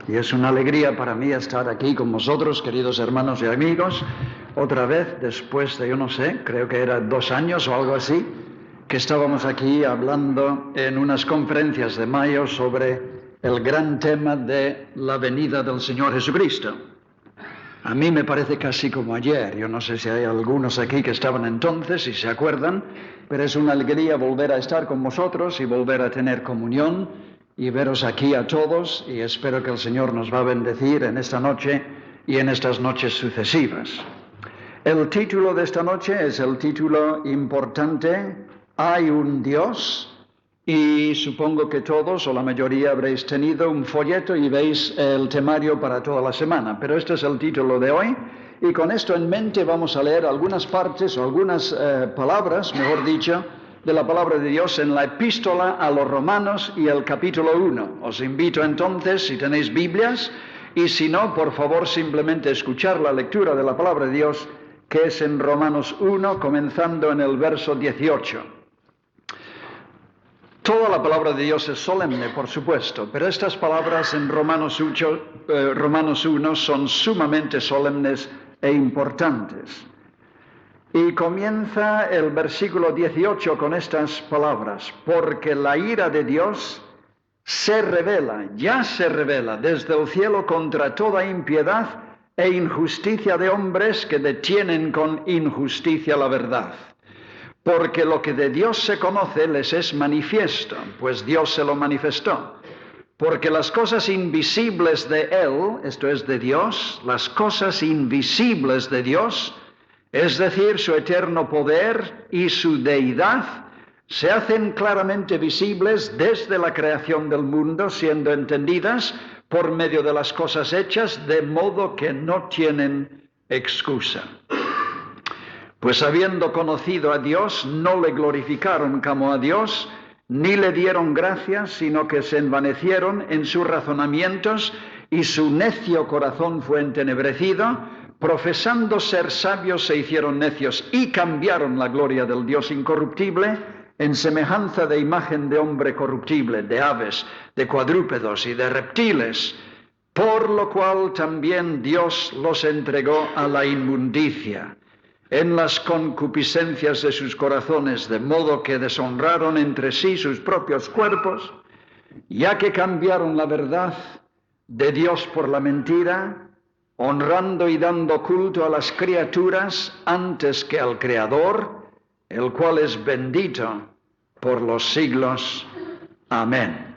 Y es una alegría para mí estar aquí con vosotros, queridos hermanos y amigos, otra vez después de, yo no sé, creo que era 2 años o algo así, que estábamos aquí hablando en unas conferencias de mayo sobre el gran tema de la venida del Señor Jesucristo. A mí me parece casi como ayer, yo no sé si hay algunos aquí que estaban entonces y se acuerdan, pero es una alegría volver a estar con vosotros y volver a tener comunión y veros aquí a todos, y espero que el Señor nos va a bendecir en esta noche y en estas noches sucesivas. El título de esta noche es el título importante, ¿Hay un Dios? Y supongo que todos o la mayoría habréis tenido un folleto y veis el temario para toda la semana, pero este es el título de hoy, y con esto en mente vamos a leer algunas partes o algunas palabras, mejor dicho, de la palabra de Dios en la epístola a los Romanos y el capítulo 1. Os invito entonces, si tenéis Biblias, y si no, por favor, simplemente escuchar la lectura de la palabra de Dios, que es en Romanos 1, comenzando en el verso 18. Toda la palabra de Dios es solemne, por supuesto, pero estas palabras en Romanos 1 son sumamente solemnes e importantes. Y comienza el versículo 18 con estas palabras: porque la ira de Dios ya se revela desde el cielo contra toda impiedad e injusticia de hombres que detienen con injusticia la verdad. Porque lo que de Dios se conoce les es manifiesto, pues Dios se lo manifestó. Porque las cosas invisibles de Él, esto es de Dios, las cosas invisibles de Dios, es decir, su eterno poder y su deidad, se hacen claramente visibles desde la creación del mundo, siendo entendidas por medio de las cosas hechas, de modo que no tienen excusa. Pues habiendo conocido a Dios, no le glorificaron como a Dios, ni le dieron gracias, sino que se envanecieron en sus razonamientos, y su necio corazón fue entenebrecido. Profesando ser sabios, se hicieron necios y cambiaron la gloria del Dios incorruptible en semejanza de imagen de hombre corruptible, de aves, de cuadrúpedos y de reptiles, por lo cual también Dios los entregó a la inmundicia en las concupiscencias de sus corazones, de modo que deshonraron entre sí sus propios cuerpos, ya que cambiaron la verdad de Dios por la mentira, honrando y dando culto a las criaturas antes que al Creador, el cual es bendito por los siglos. Amén.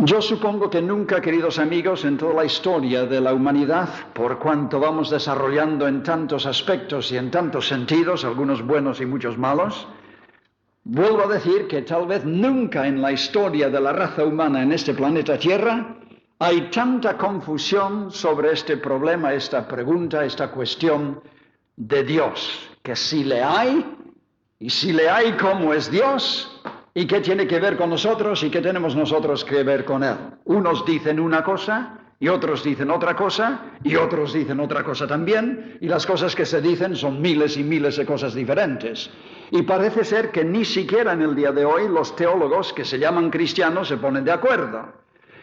Yo supongo que nunca, queridos amigos, en toda la historia de la humanidad, por cuanto vamos desarrollando en tantos aspectos y en tantos sentidos, algunos buenos y muchos malos, vuelvo a decir que tal vez nunca en la historia de la raza humana en este planeta Tierra hay tanta confusión sobre este problema, esta pregunta, esta cuestión de Dios, que si le hay, y si le hay, ¿cómo es Dios? ¿Y qué tiene que ver con nosotros? ¿Y qué tenemos nosotros que ver con Él? Unos dicen una cosa, y otros dicen otra cosa, y otros dicen otra cosa también, y las cosas que se dicen son miles y miles de cosas diferentes. Y parece ser que ni siquiera en el día de hoy los teólogos que se llaman cristianos se ponen de acuerdo.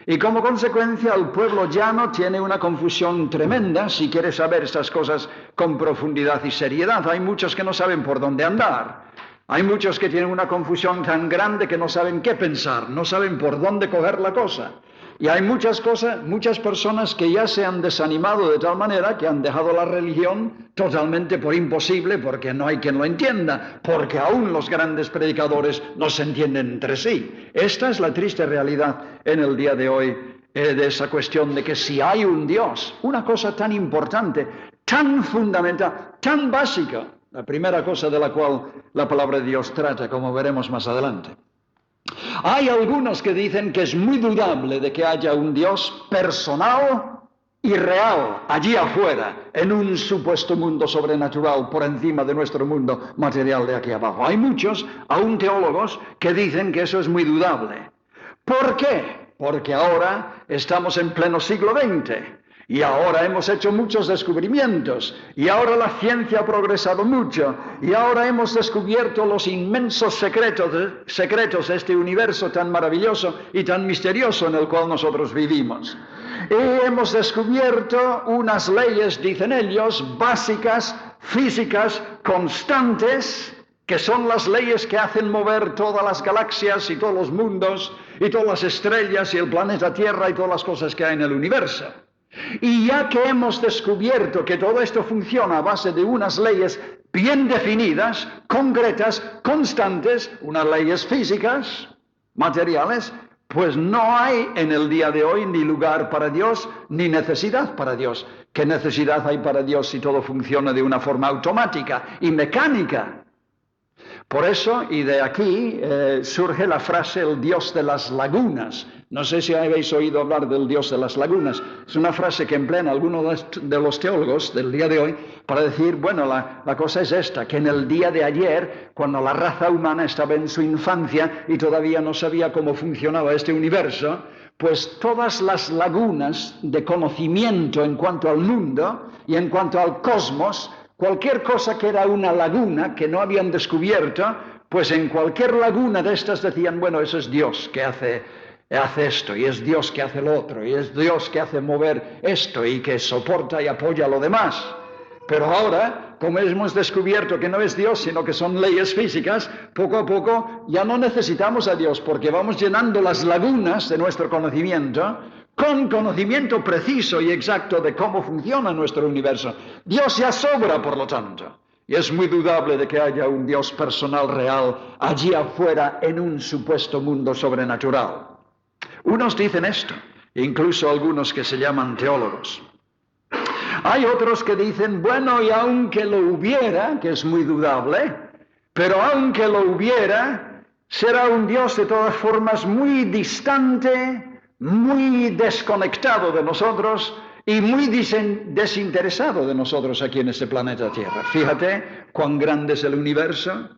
Y como consecuencia el pueblo llano tiene una confusión tremenda si quiere saber estas cosas con profundidad y seriedad. Hay muchos que no saben por dónde andar. Hay muchos que tienen una confusión tan grande que no saben qué pensar, no saben por dónde coger la cosa. Y hay muchas personas que ya se han desanimado de tal manera que han dejado la religión totalmente por imposible, porque no hay quien lo entienda, porque aún los grandes predicadores no se entienden entre sí. Esta es la triste realidad en el día de hoy, de esa cuestión de que si hay un Dios, una cosa tan importante, tan fundamental, tan básica, la primera cosa de la cual la palabra de Dios trata, como veremos más adelante. Hay algunos que dicen que es muy dudable de que haya un Dios personal y real allí afuera, en un supuesto mundo sobrenatural por encima de nuestro mundo material de aquí abajo. Hay muchos, aún teólogos, que dicen que eso es muy dudable. ¿Por qué? Porque ahora estamos en pleno siglo XX. Y ahora hemos hecho muchos descubrimientos, y ahora la ciencia ha progresado mucho, y ahora hemos descubierto los inmensos secretos de este universo tan maravilloso y tan misterioso en el cual nosotros vivimos. Y hemos descubierto unas leyes, dicen ellos, básicas, físicas, constantes, que son las leyes que hacen mover todas las galaxias y todos los mundos, y todas las estrellas y el planeta Tierra y todas las cosas que hay en el universo. Y ya que hemos descubierto que todo esto funciona a base de unas leyes bien definidas, concretas, constantes, unas leyes físicas, materiales, pues no hay en el día de hoy ni lugar para Dios, ni necesidad para Dios. ¿Qué necesidad hay para Dios si todo funciona de una forma automática y mecánica? Por eso, y de aquí surge la frase el Dios de las lagunas. No sé si habéis oído hablar del Dios de las lagunas. Es una frase que emplean algunos de los teólogos del día de hoy para decir, bueno, la cosa es esta, que en el día de ayer, cuando la raza humana estaba en su infancia y todavía no sabía cómo funcionaba este universo, pues todas las lagunas de conocimiento en cuanto al mundo y en cuanto al cosmos, cualquier cosa que era una laguna que no habían descubierto, pues en cualquier laguna de estas decían, bueno, eso es Dios que hace esto, y es Dios que hace lo otro, y es Dios que hace mover esto, y que soporta y apoya lo demás. Pero ahora, como hemos descubierto que no es Dios, sino que son leyes físicas, poco a poco ya no necesitamos a Dios, porque vamos llenando las lagunas de nuestro conocimiento con conocimiento preciso y exacto de cómo funciona nuestro universo. Dios ya sobra, por lo tanto. Y es muy dudable de que haya un Dios personal real allí afuera en un supuesto mundo sobrenatural. Unos dicen esto, incluso algunos que se llaman teólogos. Hay otros que dicen, bueno, y aunque lo hubiera, que es muy dudable, pero aunque lo hubiera, será un Dios de todas formas muy distante, muy desconectado de nosotros y muy desinteresado de nosotros aquí en este planeta Tierra. Fíjate cuán grande es el universo.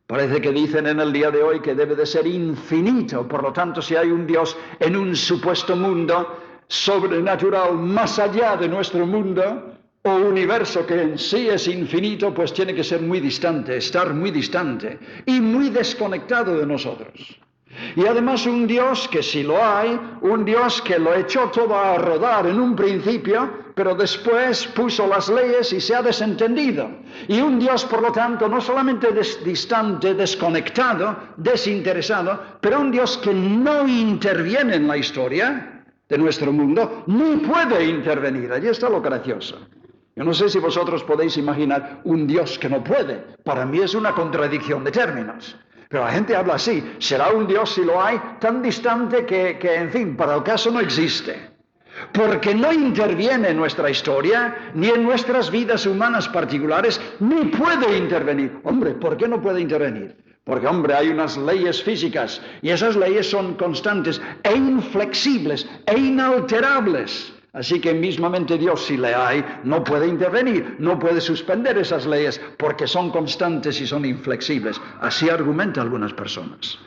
Parece que dicen en el día de hoy que debe de ser infinito. Por lo tanto, si hay un Dios en un supuesto mundo sobrenatural más allá de nuestro mundo, o universo que en sí es infinito, pues tiene que ser muy distante, estar muy distante y muy desconectado de nosotros. Y además un Dios que si lo hay, un Dios que lo echó todo a rodar en un principio, pero después puso las leyes y se ha desentendido. Y un Dios, por lo tanto, no solamente distante, desconectado, desinteresado, pero un Dios que no interviene en la historia de nuestro mundo, ni puede intervenir. Allí está lo gracioso. Yo no sé si vosotros podéis imaginar un Dios que no puede. Para mí es una contradicción de términos. Pero la gente habla así, será un Dios, si lo hay, tan distante que, en fin, para el caso no existe. Porque no interviene en nuestra historia, ni en nuestras vidas humanas particulares, ni puede intervenir. Hombre, ¿por qué no puede intervenir? Porque, hombre, hay unas leyes físicas, y esas leyes son constantes, e inflexibles, e inalterables. Así que mismamente Dios, si le hay, no puede intervenir, no puede suspender esas leyes porque son constantes y son inflexibles. Así argumentan algunas personas.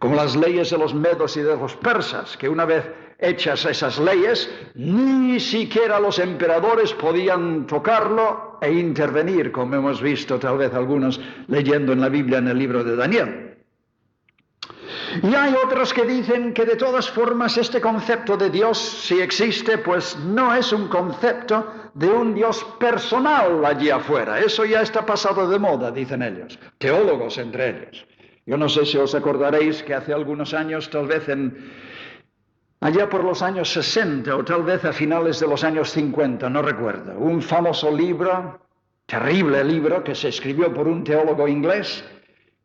Como las leyes de los medos y de los persas, que una vez hechas esas leyes, ni siquiera los emperadores podían tocarlo e intervenir, como hemos visto tal vez algunos leyendo en la Biblia en el libro de Daniel. Y hay otros que dicen que de todas formas este concepto de Dios, si existe, pues no es un concepto de un Dios personal allí afuera. Eso ya está pasado de moda, dicen ellos, teólogos entre ellos. Yo no sé si os acordaréis que hace algunos años, tal vez allá por los años 60 o tal vez a finales de los años 50, no recuerdo, un famoso libro, terrible libro, que se escribió por un teólogo inglés.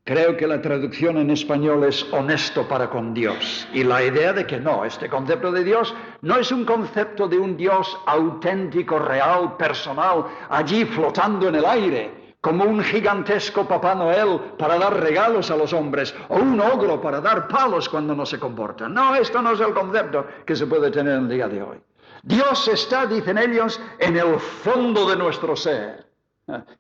Creo que la traducción en español es honesto para con Dios. Y la idea de que no, este concepto de Dios no es un concepto de un Dios auténtico, real, personal, allí flotando en el aire, como un gigantesco Papá Noel para dar regalos a los hombres, o un ogro para dar palos cuando no se comporta. No, esto no es el concepto que se puede tener en el día de hoy. Dios está, dicen ellos, en el fondo de nuestro ser.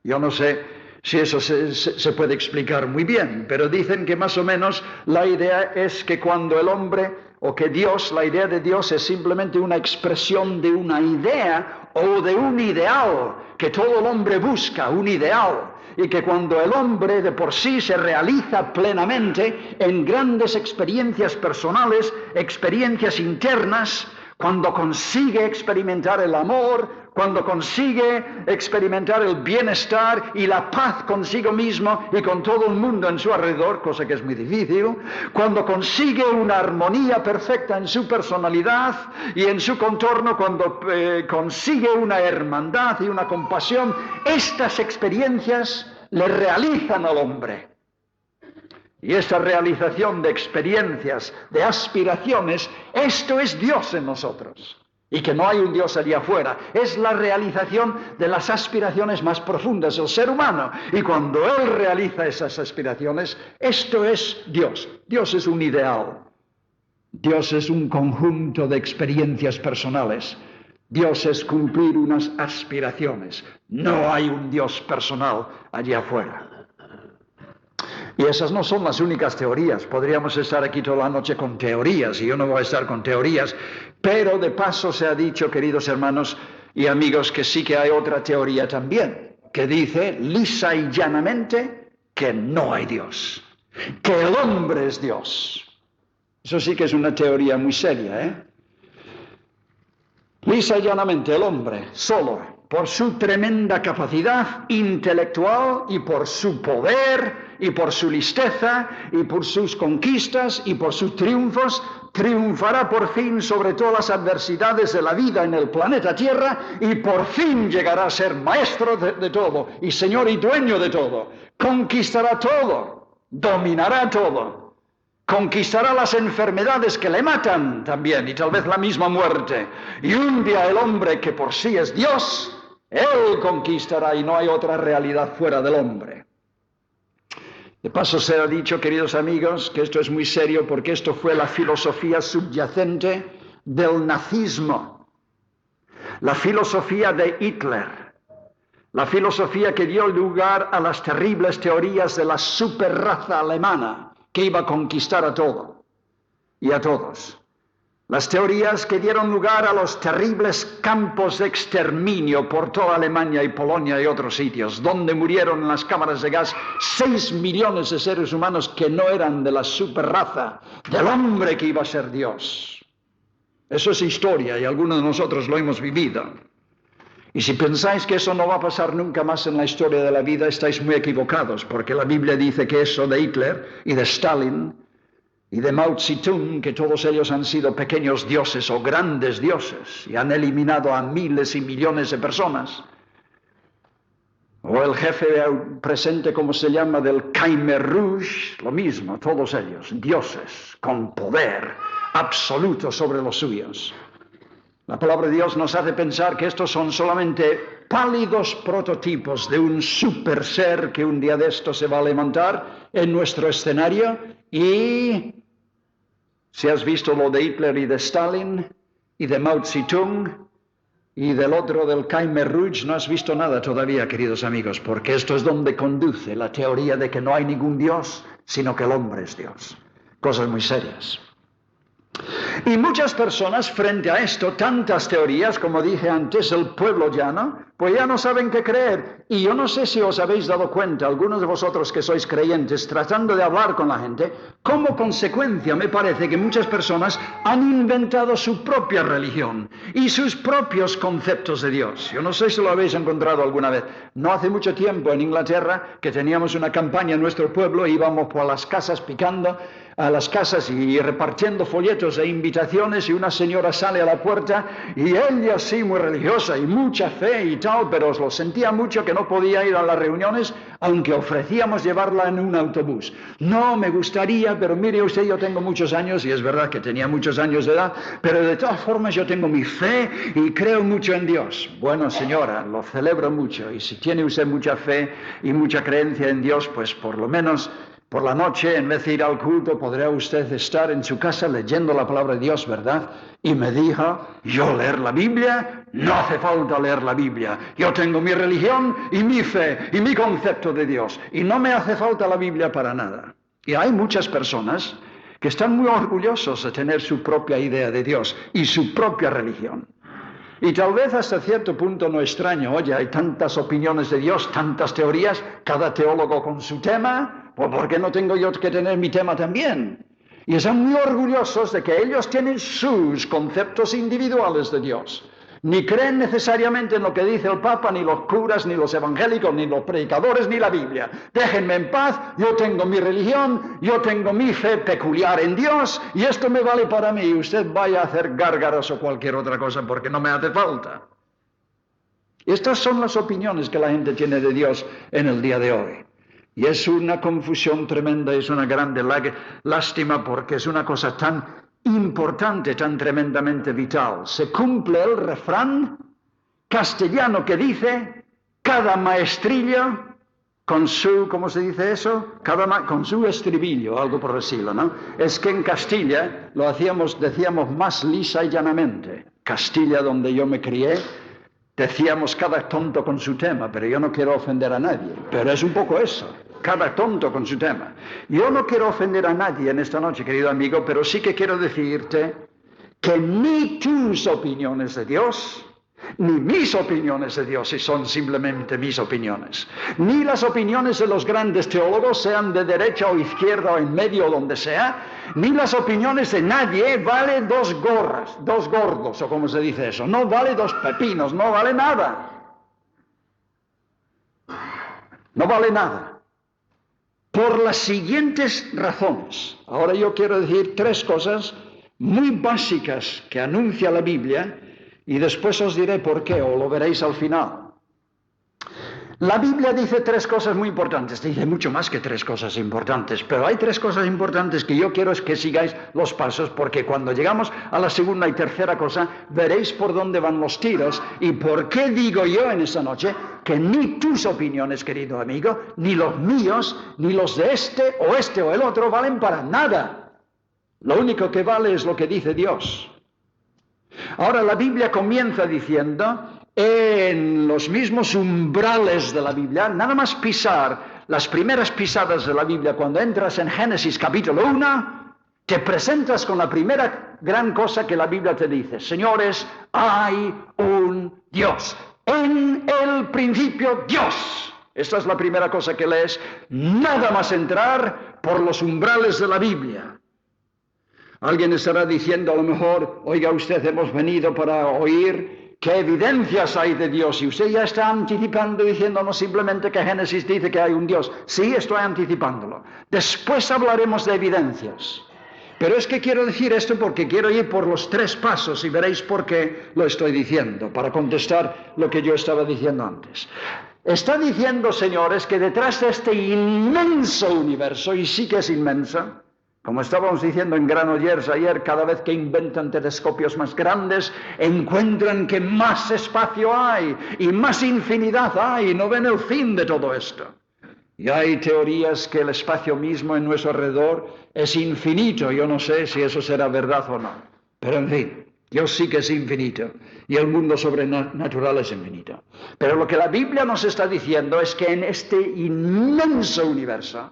Yo no sé si eso se puede explicar muy bien, pero dicen que más o menos la idea es que cuando el hombre o que Dios, la idea de Dios es simplemente una expresión de una idea o de un ideal que todo el hombre busca, un ideal. Y que cuando el hombre de por sí se realiza plenamente en grandes experiencias personales, experiencias internas, cuando consigue experimentar el amor, cuando consigue experimentar el bienestar y la paz consigo mismo y con todo el mundo en su alrededor, cosa que es muy difícil, cuando consigue una armonía perfecta en su personalidad y en su contorno, cuando consigue una hermandad y una compasión, estas experiencias le realizan al hombre. Y esta realización de experiencias, de aspiraciones, esto es Dios en nosotros. Y que no hay un Dios allá afuera. Es la realización de las aspiraciones más profundas del ser humano. Y cuando Él realiza esas aspiraciones, esto es Dios. Dios es un ideal. Dios es un conjunto de experiencias personales. Dios es cumplir unas aspiraciones. No hay un Dios personal allá afuera. Y esas no son las únicas teorías. Podríamos estar aquí toda la noche con teorías, y yo no voy a estar con teorías, pero de paso se ha dicho, queridos hermanos y amigos, que sí que hay otra teoría también, que dice lisa y llanamente que no hay Dios, que el hombre es Dios. Eso sí que es una teoría muy seria, ¿eh? Lisa y llanamente el hombre, solo, por su tremenda capacidad intelectual y por su poder y por su listeza y por sus conquistas y por sus triunfos, triunfará por fin sobre todas las adversidades de la vida en el planeta Tierra y por fin llegará a ser maestro de todo y señor y dueño de todo. Conquistará todo, dominará todo. Conquistará las enfermedades que le matan también y tal vez la misma muerte. Y un día el hombre que por sí es Dios, Él conquistará y no hay otra realidad fuera del hombre. De paso se ha dicho, queridos amigos, que esto es muy serio porque esto fue la filosofía subyacente del nazismo. La filosofía de Hitler. La filosofía que dio lugar a las terribles teorías de la superraza alemana, que iba a conquistar a todo y a todos. Las teorías que dieron lugar a los terribles campos de exterminio por toda Alemania y Polonia y otros sitios, donde murieron en las cámaras de gas 6 millones de seres humanos que no eran de la superraza, del hombre que iba a ser Dios. Eso es historia y algunos de nosotros lo hemos vivido. Y si pensáis que eso no va a pasar nunca más en la historia de la vida, estáis muy equivocados, porque la Biblia dice que eso de Hitler y de Stalin y de Mao Zedong, que todos ellos han sido pequeños dioses o grandes dioses y han eliminado a miles y millones de personas. O el jefe presente, como se llama, del Khmer Rouge, lo mismo, todos ellos, dioses con poder absoluto sobre los suyos. La palabra de Dios nos hace pensar que estos son solamente pálidos prototipos de un super ser que un día de esto se va a levantar en nuestro escenario. Y si has visto lo de Hitler y de Stalin y de Mao Zedong y del otro del Khmer Rouge, no has visto nada todavía, queridos amigos, porque esto es donde conduce la teoría de que no hay ningún Dios, sino que el hombre es Dios. Cosas muy serias. Y muchas personas frente a esto, tantas teorías, como dije antes, el pueblo llano, pues ya no saben qué creer. Y yo no sé si os habéis dado cuenta, algunos de vosotros que sois creyentes, tratando de hablar con la gente, como consecuencia me parece que muchas personas han inventado su propia religión y sus propios conceptos de Dios. Yo no sé si lo habéis encontrado alguna vez. No hace mucho tiempo en Inglaterra que teníamos una campaña en nuestro pueblo, íbamos por las casas picando a las casas y repartiendo folletos e invitaciones, y una señora sale a la puerta y ella sí muy religiosa y mucha fe y tal, pero lo sentía mucho que no podía ir a las reuniones aunque ofrecíamos llevarla en un autobús. No, me gustaría, pero mire usted, yo tengo muchos años, y es verdad que tenía muchos años de edad, pero de todas formas yo tengo mi fe y creo mucho en Dios. Bueno, señora, lo celebro mucho, y si tiene usted mucha fe y mucha creencia en Dios, pues por lo menos por la noche, en vez de ir al culto, podrá usted estar en su casa leyendo la palabra de Dios, ¿verdad? Y me dijo, ¿yo leer la Biblia? No hace falta leer la Biblia. Yo tengo mi religión y mi fe y mi concepto de Dios. Y no me hace falta la Biblia para nada. Y hay muchas personas que están muy orgullosos de tener su propia idea de Dios y su propia religión. Y tal vez hasta cierto punto no extraño, oye, hay tantas opiniones de Dios, tantas teorías, cada teólogo con su tema, pues ¿por qué no tengo yo que tener mi tema también? Y están muy orgullosos de que ellos tienen sus conceptos individuales de Dios. Ni creen necesariamente en lo que dice el Papa, ni los curas, ni los evangélicos, ni los predicadores, ni la Biblia. Déjenme en paz, yo tengo mi religión, yo tengo mi fe peculiar en Dios, y esto me vale para mí. Usted vaya a hacer gárgaras o cualquier otra cosa porque no me hace falta. Estas son las opiniones que la gente tiene de Dios en el día de hoy. Y es una confusión tremenda, es una grande lástima porque es una cosa tan importante, tan tremendamente vital. Se cumple el refrán castellano que dice, cada maestrillo con su, ¿cómo se dice eso? Con su estribillo, algo por decirlo, ¿no? Es que en Castilla lo decíamos más lisa y llanamente. Castilla, donde yo me crié, decíamos cada tonto con su tema, pero yo no quiero ofender a nadie. Pero es un poco eso, cada tonto con su tema. Yo no quiero ofender a nadie en esta noche, querido amigo, pero sí que quiero decirte que ni tus opiniones de Dios, ni mis opiniones de Dios, si son simplemente mis opiniones, ni las opiniones de los grandes teólogos, sean de derecha o izquierda o en medio o donde sea, ni las opiniones de nadie vale dos gordos, o como se dice eso, no vale dos pepinos, no vale nada. No vale nada. Por las siguientes razones. Ahora yo quiero decir tres cosas muy básicas que anuncia la Biblia y después os diré por qué, o lo veréis al final. La Biblia dice tres cosas muy importantes, dice mucho más que tres cosas importantes, pero hay tres cosas importantes que yo quiero es que sigáis los pasos, porque cuando llegamos a la segunda y tercera cosa, veréis por dónde van los tiros y por qué digo yo en esta noche que ni tus opiniones, querido amigo, ni los míos, ni los de este o el otro valen para nada. Lo único que vale es lo que dice Dios. Ahora la Biblia comienza diciendo, en los mismos umbrales de la Biblia, nada más pisar las primeras pisadas de la Biblia, cuando entras en Génesis capítulo 1, te presentas con la primera gran cosa que la Biblia te dice. Señores, hay un Dios. En el principio, Dios. Esta es la primera cosa que lees, nada más entrar por los umbrales de la Biblia. Alguien estará diciendo a lo mejor, oiga usted, hemos venido para oír qué evidencias hay de Dios. Y usted ya está anticipando diciéndonos simplemente que Génesis dice que hay un Dios. Sí, estoy anticipándolo. Después hablaremos de evidencias. Pero es que quiero decir esto porque quiero ir por los tres pasos y veréis por qué lo estoy diciendo, para contestar lo que yo estaba diciendo antes. Está diciendo, señores, que detrás de este inmenso universo, y sí que es inmenso, como estábamos diciendo en Granollers ayer, cada vez que inventan telescopios más grandes, encuentran que más espacio hay y más infinidad hay, y no ven el fin de todo esto. Y hay teorías que el espacio mismo en nuestro alrededor es infinito. Yo no sé si eso será verdad o no. Pero en fin, Dios sí que es infinito. Y el mundo sobrenatural es infinito. Pero lo que la Biblia nos está diciendo es que en este inmenso universo,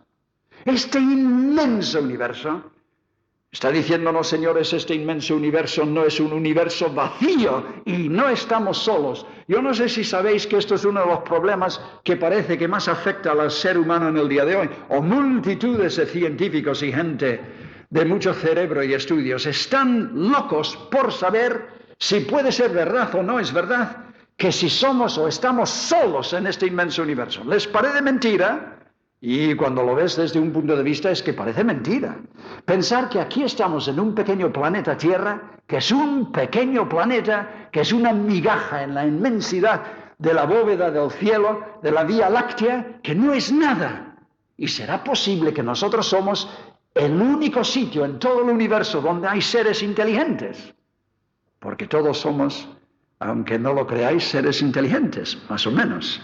está diciéndonos, señores, este inmenso universo no es un universo vacío y no estamos solos. Yo no sé si sabéis que esto es uno de los problemas que parece que más afecta al ser humano en el día de hoy, o multitudes de científicos y gente de mucho cerebro y estudios están locos por saber si puede ser verdad o no es verdad, que si somos o estamos solos en este inmenso universo. ¿Les parece mentira? Y cuando lo ves desde un punto de vista es que parece mentira. Pensar que aquí estamos en un pequeño planeta Tierra, que es un pequeño planeta, que es una migaja en la inmensidad de la bóveda del cielo, de la Vía Láctea, que no es nada. ¿Y será posible que nosotros somos el único sitio en todo el universo donde hay seres inteligentes? Porque todos somos, aunque no lo creáis, seres inteligentes, más o menos.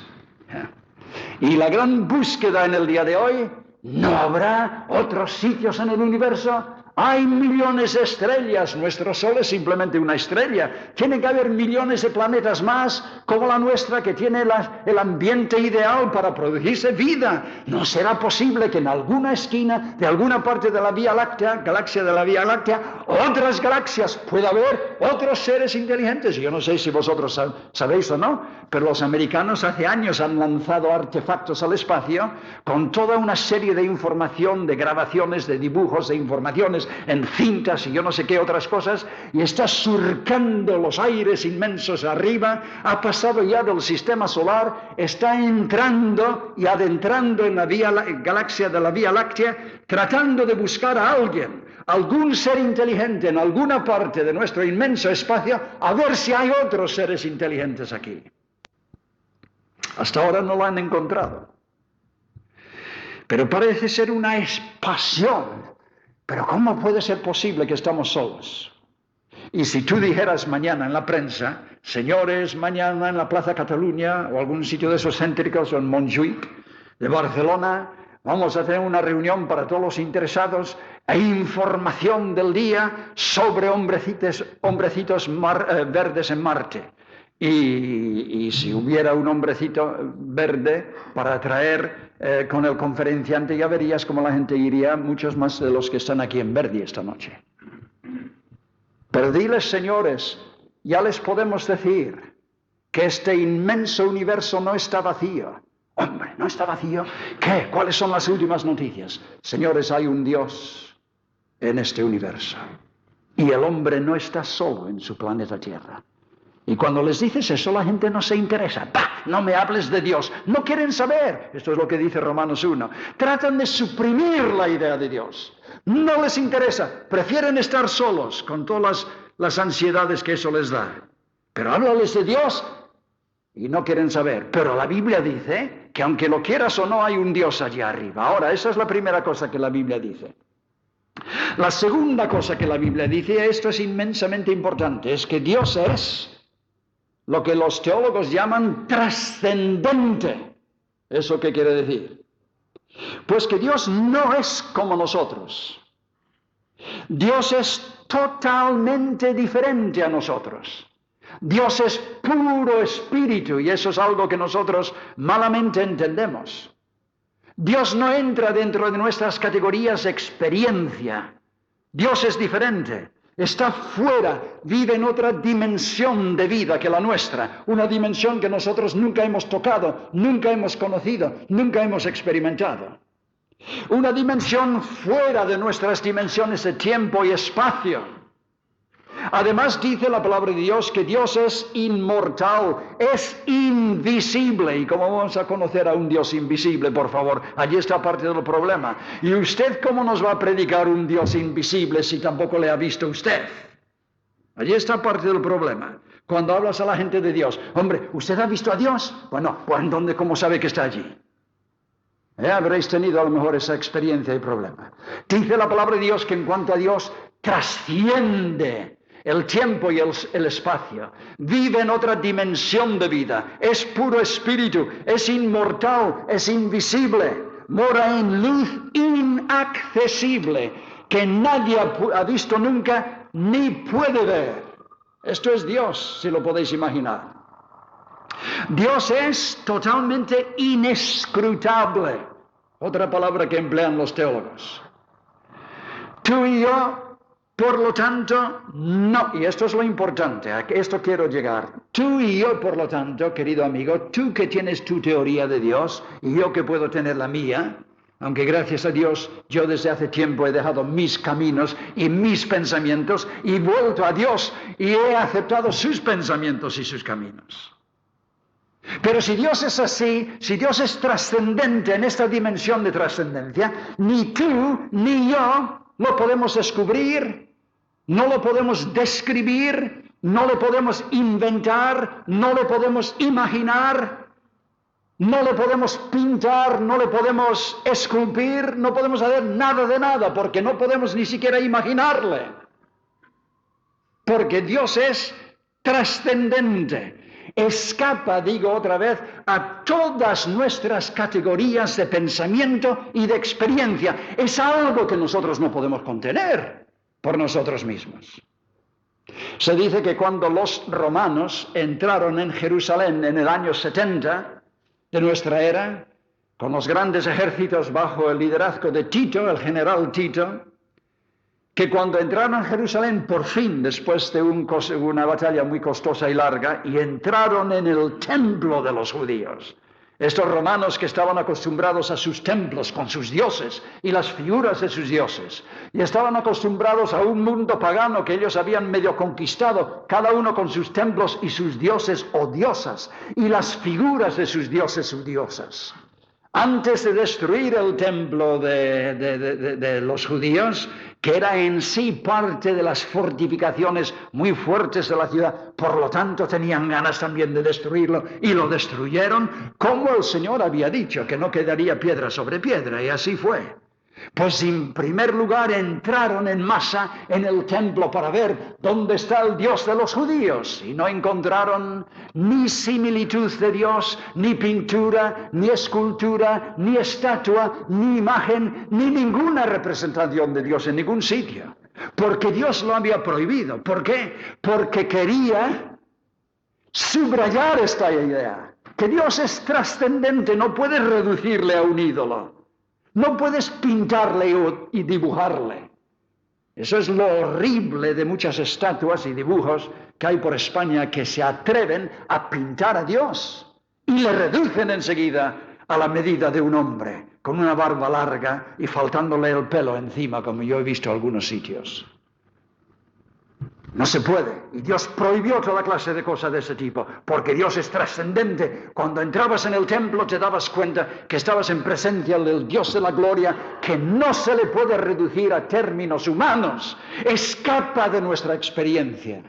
Y la gran búsqueda en el día de hoy, ¿no habrá otros sitios en el universo? Hay millones de estrellas, nuestro Sol es simplemente una estrella. Tiene que haber millones de planetas más como la nuestra que tiene el ambiente ideal para producirse vida. No será posible que en alguna esquina de alguna parte de la Vía Láctea, galaxia de la Vía Láctea, otras galaxias pueda haber otros seres inteligentes. Yo no sé si vosotros sabéis o no, pero los americanos hace años han lanzado artefactos al espacio con toda una serie de información, de grabaciones, de dibujos, de informaciones en cintas y yo no sé qué otras cosas, y está surcando los aires inmensos arriba, ha pasado ya del sistema solar, está entrando y adentrando en la galaxia de la Vía Láctea, tratando de buscar a alguien, algún ser inteligente en alguna parte de nuestro inmenso espacio, a ver si hay otros seres inteligentes aquí. Hasta ahora no lo han encontrado. Pero parece ser una pasión. Pero ¿cómo puede ser posible que estamos solos? Y si tú dijeras mañana en la prensa, señores, mañana en la Plaza Cataluña o algún sitio de esos céntricos o en Montjuïc de Barcelona, vamos a tener una reunión para todos los interesados e información del día sobre hombrecitos verdes en Marte. Y si hubiera un hombrecito verde para traer con el conferenciante, ya verías cómo la gente iría, muchos más de los que están aquí en Verdi esta noche. Pero diles, señores, ya les podemos decir que este inmenso universo no está vacío. Hombre, ¿no está vacío? ¿Qué? ¿Cuáles son las últimas noticias? Señores, hay un Dios en este universo. Y el hombre no está solo en su planeta Tierra. Y cuando les dices eso, la gente no se interesa. ¡Bah! No me hables de Dios. No quieren saber. Esto es lo que dice Romanos 1. Tratan de suprimir la idea de Dios. No les interesa. Prefieren estar solos con todas las ansiedades que eso les da. Pero háblales de Dios y no quieren saber. Pero la Biblia dice que aunque lo quieras o no, hay un Dios allá arriba. Ahora, esa es la primera cosa que la Biblia dice. La segunda cosa que la Biblia dice, y esto es inmensamente importante, es que Dios es lo que los teólogos llaman trascendente. ¿Eso qué quiere decir? Pues que Dios no es como nosotros. Dios es totalmente diferente a nosotros. Dios es puro espíritu y eso es algo que nosotros malamente entendemos. Dios no entra dentro de nuestras categorías de experiencia. Dios es diferente. Está fuera, vive en otra dimensión de vida que la nuestra, una dimensión que nosotros nunca hemos tocado, nunca hemos conocido, nunca hemos experimentado. Una dimensión fuera de nuestras dimensiones de tiempo y espacio. Además dice la palabra de Dios que Dios es inmortal, es invisible. ¿Y cómo vamos a conocer a un Dios invisible, por favor? Allí está parte del problema. ¿Y usted cómo nos va a predicar un Dios invisible si tampoco le ha visto usted? Allí está parte del problema. Cuando hablas a la gente de Dios, hombre, ¿usted ha visto a Dios? Bueno, pues ¿dónde, cómo sabe que está allí? Habréis tenido a lo mejor esa experiencia y problema. Dice la palabra de Dios que en cuanto a Dios trasciende el tiempo y el espacio, vive en otra dimensión de vida, es puro espíritu, es inmortal, es invisible, mora en luz inaccesible, que nadie ha visto nunca ni puede ver. Esto es Dios, si lo podéis imaginar. Dios es totalmente inescrutable, otra palabra que emplean los teólogos. Tú y yo, por lo tanto, no, y esto es lo importante, a esto quiero llegar. Tú y yo, por lo tanto, querido amigo, tú que tienes tu teoría de Dios y yo que puedo tener la mía, aunque gracias a Dios yo desde hace tiempo he dejado mis caminos y mis pensamientos y vuelto a Dios y he aceptado sus pensamientos y sus caminos. Pero si Dios es así, si Dios es trascendente en esta dimensión de trascendencia, ni tú ni yo lo podemos descubrir, no lo podemos describir, no lo podemos inventar, no lo podemos imaginar, no le podemos pintar, no le podemos esculpir, no podemos hacer nada de nada, porque no podemos ni siquiera imaginarle. Porque Dios es trascendente, escapa, digo otra vez, a todas nuestras categorías de pensamiento y de experiencia. Es algo que nosotros no podemos contener. por nosotros mismos. Se dice que cuando los romanos entraron en Jerusalén en el año 70 de nuestra era, con los grandes ejércitos bajo el liderazgo de Tito, el general Tito, que cuando entraron en Jerusalén por fin, después de una batalla muy costosa y larga, y entraron en el templo de los judíos, estos romanos que estaban acostumbrados a sus templos con sus dioses y las figuras de sus dioses, y estaban acostumbrados a un mundo pagano que ellos habían medio conquistado, cada uno con sus templos y sus dioses o diosas, y las figuras de sus dioses o diosas. Antes de destruir el templo de los judíos, que era en sí parte de las fortificaciones muy fuertes de la ciudad, por lo tanto tenían ganas también de destruirlo, y lo destruyeron, como el Señor había dicho, que no quedaría piedra sobre piedra, y así fue. Pues en primer lugar entraron en masa en el templo para ver dónde está el Dios de los judíos y no encontraron ni similitud de Dios, ni pintura, ni escultura, ni estatua, ni imagen, ni ninguna representación de Dios en ningún sitio. Porque Dios lo había prohibido. ¿Por qué? Porque quería subrayar esta idea, que Dios es trascendente, no puedes reducirle a un ídolo. No puedes pintarle y dibujarle. Eso es lo horrible de muchas estatuas y dibujos que hay por España que se atreven a pintar a Dios y le reducen enseguida a la medida de un hombre, con una barba larga y faltándole el pelo encima, como yo he visto en algunos sitios. No se puede. Y Dios prohibió toda clase de cosas de ese tipo, porque Dios es trascendente. Cuando entrabas en el templo te dabas cuenta que estabas en presencia del Dios de la gloria, que no se le puede reducir a términos humanos. Escapa de nuestra experiencia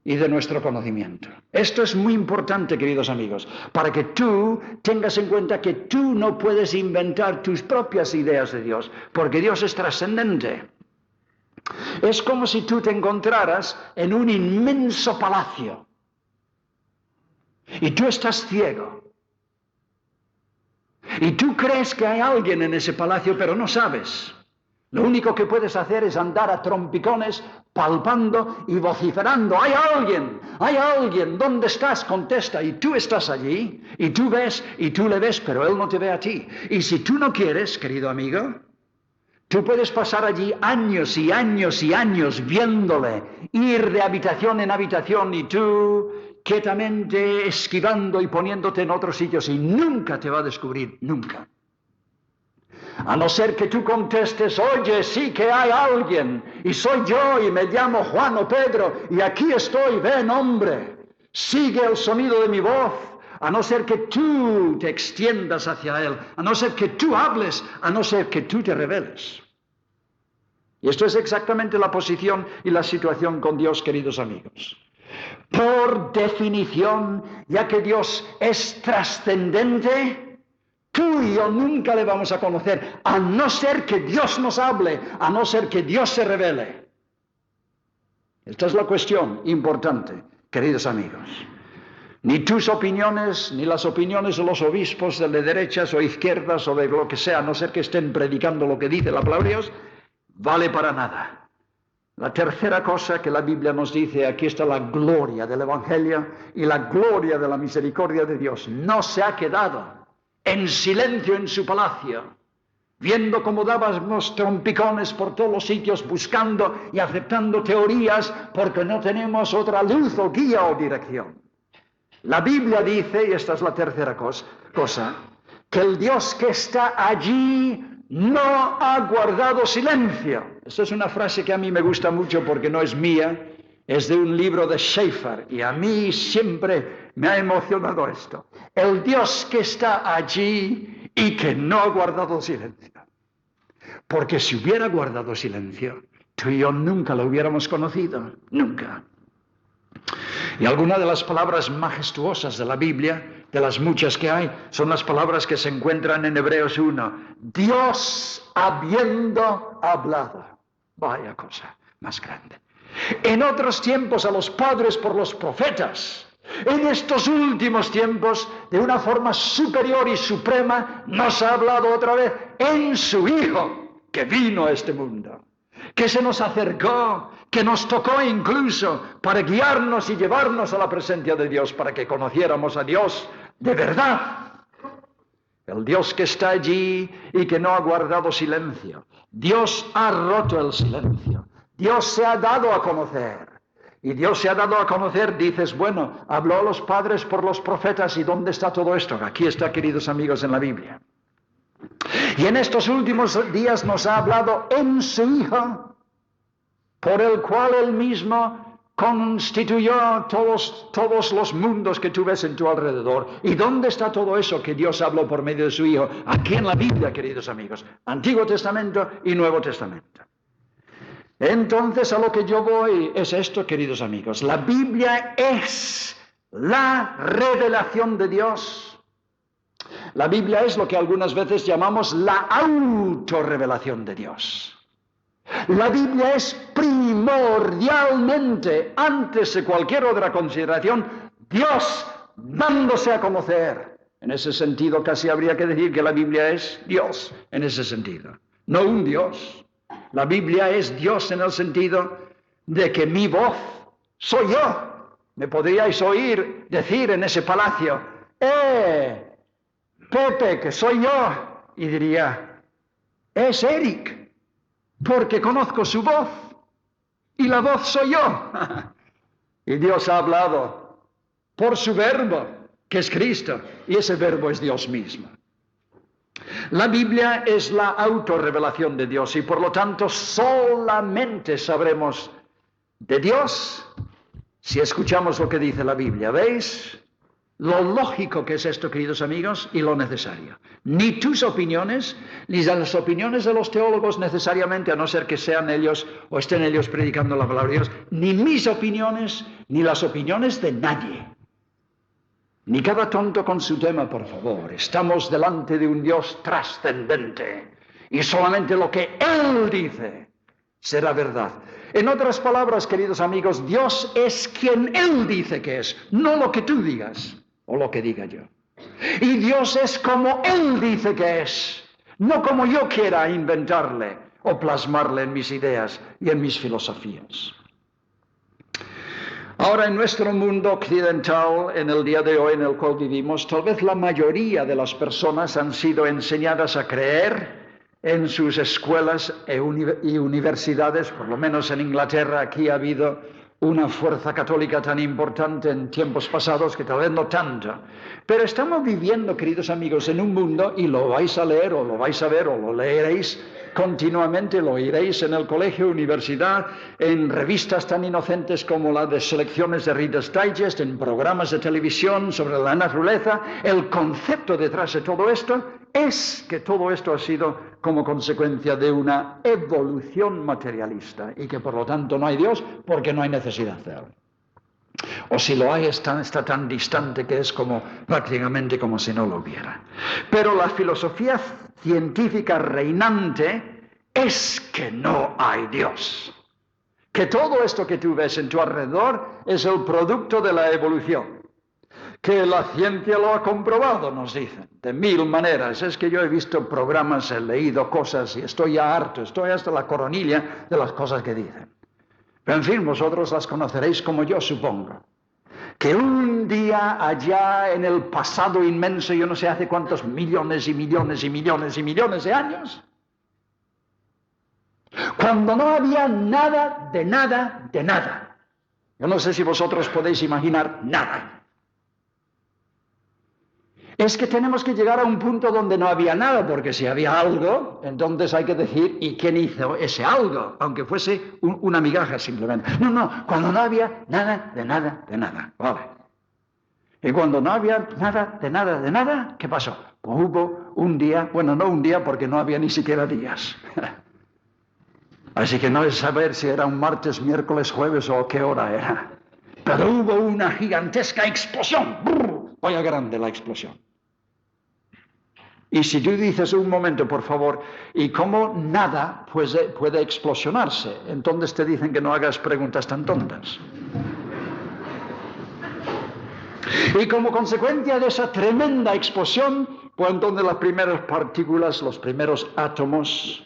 y de nuestro conocimiento. Esto es muy importante, queridos amigos, para que tú tengas en cuenta que tú no puedes inventar tus propias ideas de Dios, porque Dios es trascendente. Es como si tú te encontraras en un inmenso palacio y tú estás ciego. Y tú crees que hay alguien en ese palacio, pero no sabes. Lo único que puedes hacer es andar a trompicones, palpando y vociferando. ¡Hay alguien! ¡Hay alguien! ¿Dónde estás? Contesta. Y tú estás allí, y tú ves, y tú le ves, pero él no te ve a ti. Y si tú no quieres, querido amigo, tú puedes pasar allí años y años y años viéndole, ir de habitación en habitación y tú quietamente esquivando y poniéndote en otros sitios y nunca te va a descubrir, nunca. A no ser que tú contestes, oye, sí que hay alguien, y soy yo, y me llamo Juan o Pedro, y aquí estoy, ven hombre, sigue el sonido de mi voz. A no ser que tú te extiendas hacia Él, a no ser que tú hables, a no ser que tú te reveles. Y esto es exactamente la posición y la situación con Dios, queridos amigos. Por definición, ya que Dios es trascendente, tú y yo nunca le vamos a conocer, a no ser que Dios nos hable, a no ser que Dios se revele. Esta es la cuestión importante, queridos amigos. Ni tus opiniones, ni las opiniones de los obispos de derechas o izquierdas o de lo que sea, a no ser que estén predicando lo que dice la palabra de Dios, vale para nada. La tercera cosa que la Biblia nos dice, aquí está la gloria del Evangelio y la gloria de la misericordia de Dios. No se ha quedado en silencio en su palacio, viendo cómo dábamos trompicones por todos los sitios, buscando y aceptando teorías, porque no tenemos otra luz o guía o dirección. La Biblia dice, y esta es la tercera cosa, que el Dios que está allí no ha guardado silencio. Esta es una frase que a mí me gusta mucho porque no es mía, es de un libro de Schaeffer, y a mí siempre me ha emocionado esto. El Dios que está allí y que no ha guardado silencio. Porque si hubiera guardado silencio, tú y yo nunca lo hubiéramos conocido, nunca. Y algunas de las palabras majestuosas de la Biblia, de las muchas que hay, son las palabras que se encuentran en Hebreos 1. Dios habiendo hablado. Vaya cosa más grande. En otros tiempos a los padres por los profetas. En estos últimos tiempos, de una forma superior y suprema, nos ha hablado otra vez en su Hijo, que vino a este mundo. que se nos acercó, que nos tocó incluso para guiarnos y llevarnos a la presencia de Dios, para que conociéramos a Dios de verdad. El Dios que está allí y que no ha guardado silencio. Dios ha roto el silencio. Dios se ha dado a conocer. Y Dios se ha dado a conocer, dices, bueno, habló a los padres por los profetas, ¿y dónde está todo esto? Aquí está, queridos amigos, en la Biblia. Y en estos últimos días nos ha hablado en su Hijo, por el cual Él mismo constituyó todos los mundos que tú ves en tu alrededor. ¿Y dónde está todo eso que Dios habló por medio de su Hijo? Aquí en la Biblia, queridos amigos. Antiguo Testamento y Nuevo Testamento. Entonces, a lo que yo voy es esto, queridos amigos. La Biblia es la revelación de Dios. La Biblia es lo que algunas veces llamamos la autorrevelación de Dios. La Biblia es primordialmente, antes de cualquier otra consideración, Dios dándose a conocer. En ese sentido, casi habría que decir que la Biblia es Dios, en ese sentido. No un Dios. La Biblia es Dios en el sentido de que mi voz soy yo. Me podríais oír decir en ese palacio, Pepe, que soy yo. Y diría, es Eric, porque conozco su voz. Y la voz soy yo. Y Dios ha hablado por su verbo, que es Cristo. Y ese verbo es Dios mismo. La Biblia es la autorrevelación de Dios y por lo tanto solamente sabremos de Dios si escuchamos lo que dice la Biblia. ¿Veis lo lógico que es esto, queridos amigos, y lo necesario? Ni tus opiniones, ni las opiniones de los teólogos necesariamente, a no ser que sean ellos o estén ellos predicando la palabra de Dios, ni mis opiniones, ni las opiniones de nadie. Ni cada tonto con su tema, por favor. Estamos delante de un Dios trascendente. Y solamente lo que Él dice será verdad. En otras palabras, queridos amigos, Dios es quien Él dice que es, no lo que tú digas o lo que diga yo. Y Dios es como Él dice que es, no como yo quiera inventarle o plasmarle en mis ideas y en mis filosofías. Ahora, en nuestro mundo occidental, en el día de hoy en el cual vivimos, tal vez la mayoría de las personas han sido enseñadas a creer en sus escuelas y universidades. Por lo menos en Inglaterra aquí ha habido una fuerza católica tan importante en tiempos pasados que tal vez no tanto. Pero estamos viviendo, queridos amigos, en un mundo, y lo vais a leer o lo vais a ver o lo leeréis continuamente, lo oiréis en el colegio, universidad, en revistas tan inocentes como la de selecciones de Reader's Digest, en programas de televisión sobre la naturaleza. El concepto detrás de todo esto es que todo esto ha sido como consecuencia de una evolución materialista y que por lo tanto no hay Dios porque no hay necesidad de él. O si lo hay, está tan distante que es como prácticamente como si no lo hubiera. Pero la filosofía científica reinante es que no hay Dios. Que todo esto que tú ves en tu alrededor es el producto de la evolución. Que la ciencia lo ha comprobado, nos dicen, de mil maneras. Es que yo he visto programas, he leído cosas y estoy ya harto, estoy hasta la coronilla de las cosas que dicen. Pero en fin, vosotros las conoceréis como yo, supongo. Que un día allá en el pasado inmenso, yo no sé hace cuántos millones y millones y millones y millones de años, cuando no había nada de nada de nada. Yo no sé si vosotros podéis imaginar nada. Es que tenemos que llegar a un punto donde no había nada, porque si había algo, entonces hay que decir, ¿y quién hizo ese algo? Aunque fuese una migaja simplemente. No, cuando no había nada de nada de nada. Vale. Y cuando no había nada de nada de nada, ¿qué pasó? Pues hubo un día, bueno, no un día porque no había ni siquiera días. Así que no es saber si era un martes, miércoles, jueves o qué hora era. Pero hubo una gigantesca explosión. Vaya grande la explosión. Y si tú dices un momento, por favor, ¿y cómo nada puede explosionarse? Entonces te dicen que no hagas preguntas tan tontas. Y como consecuencia de esa tremenda explosión, pues entonces las primeras partículas, los primeros átomos,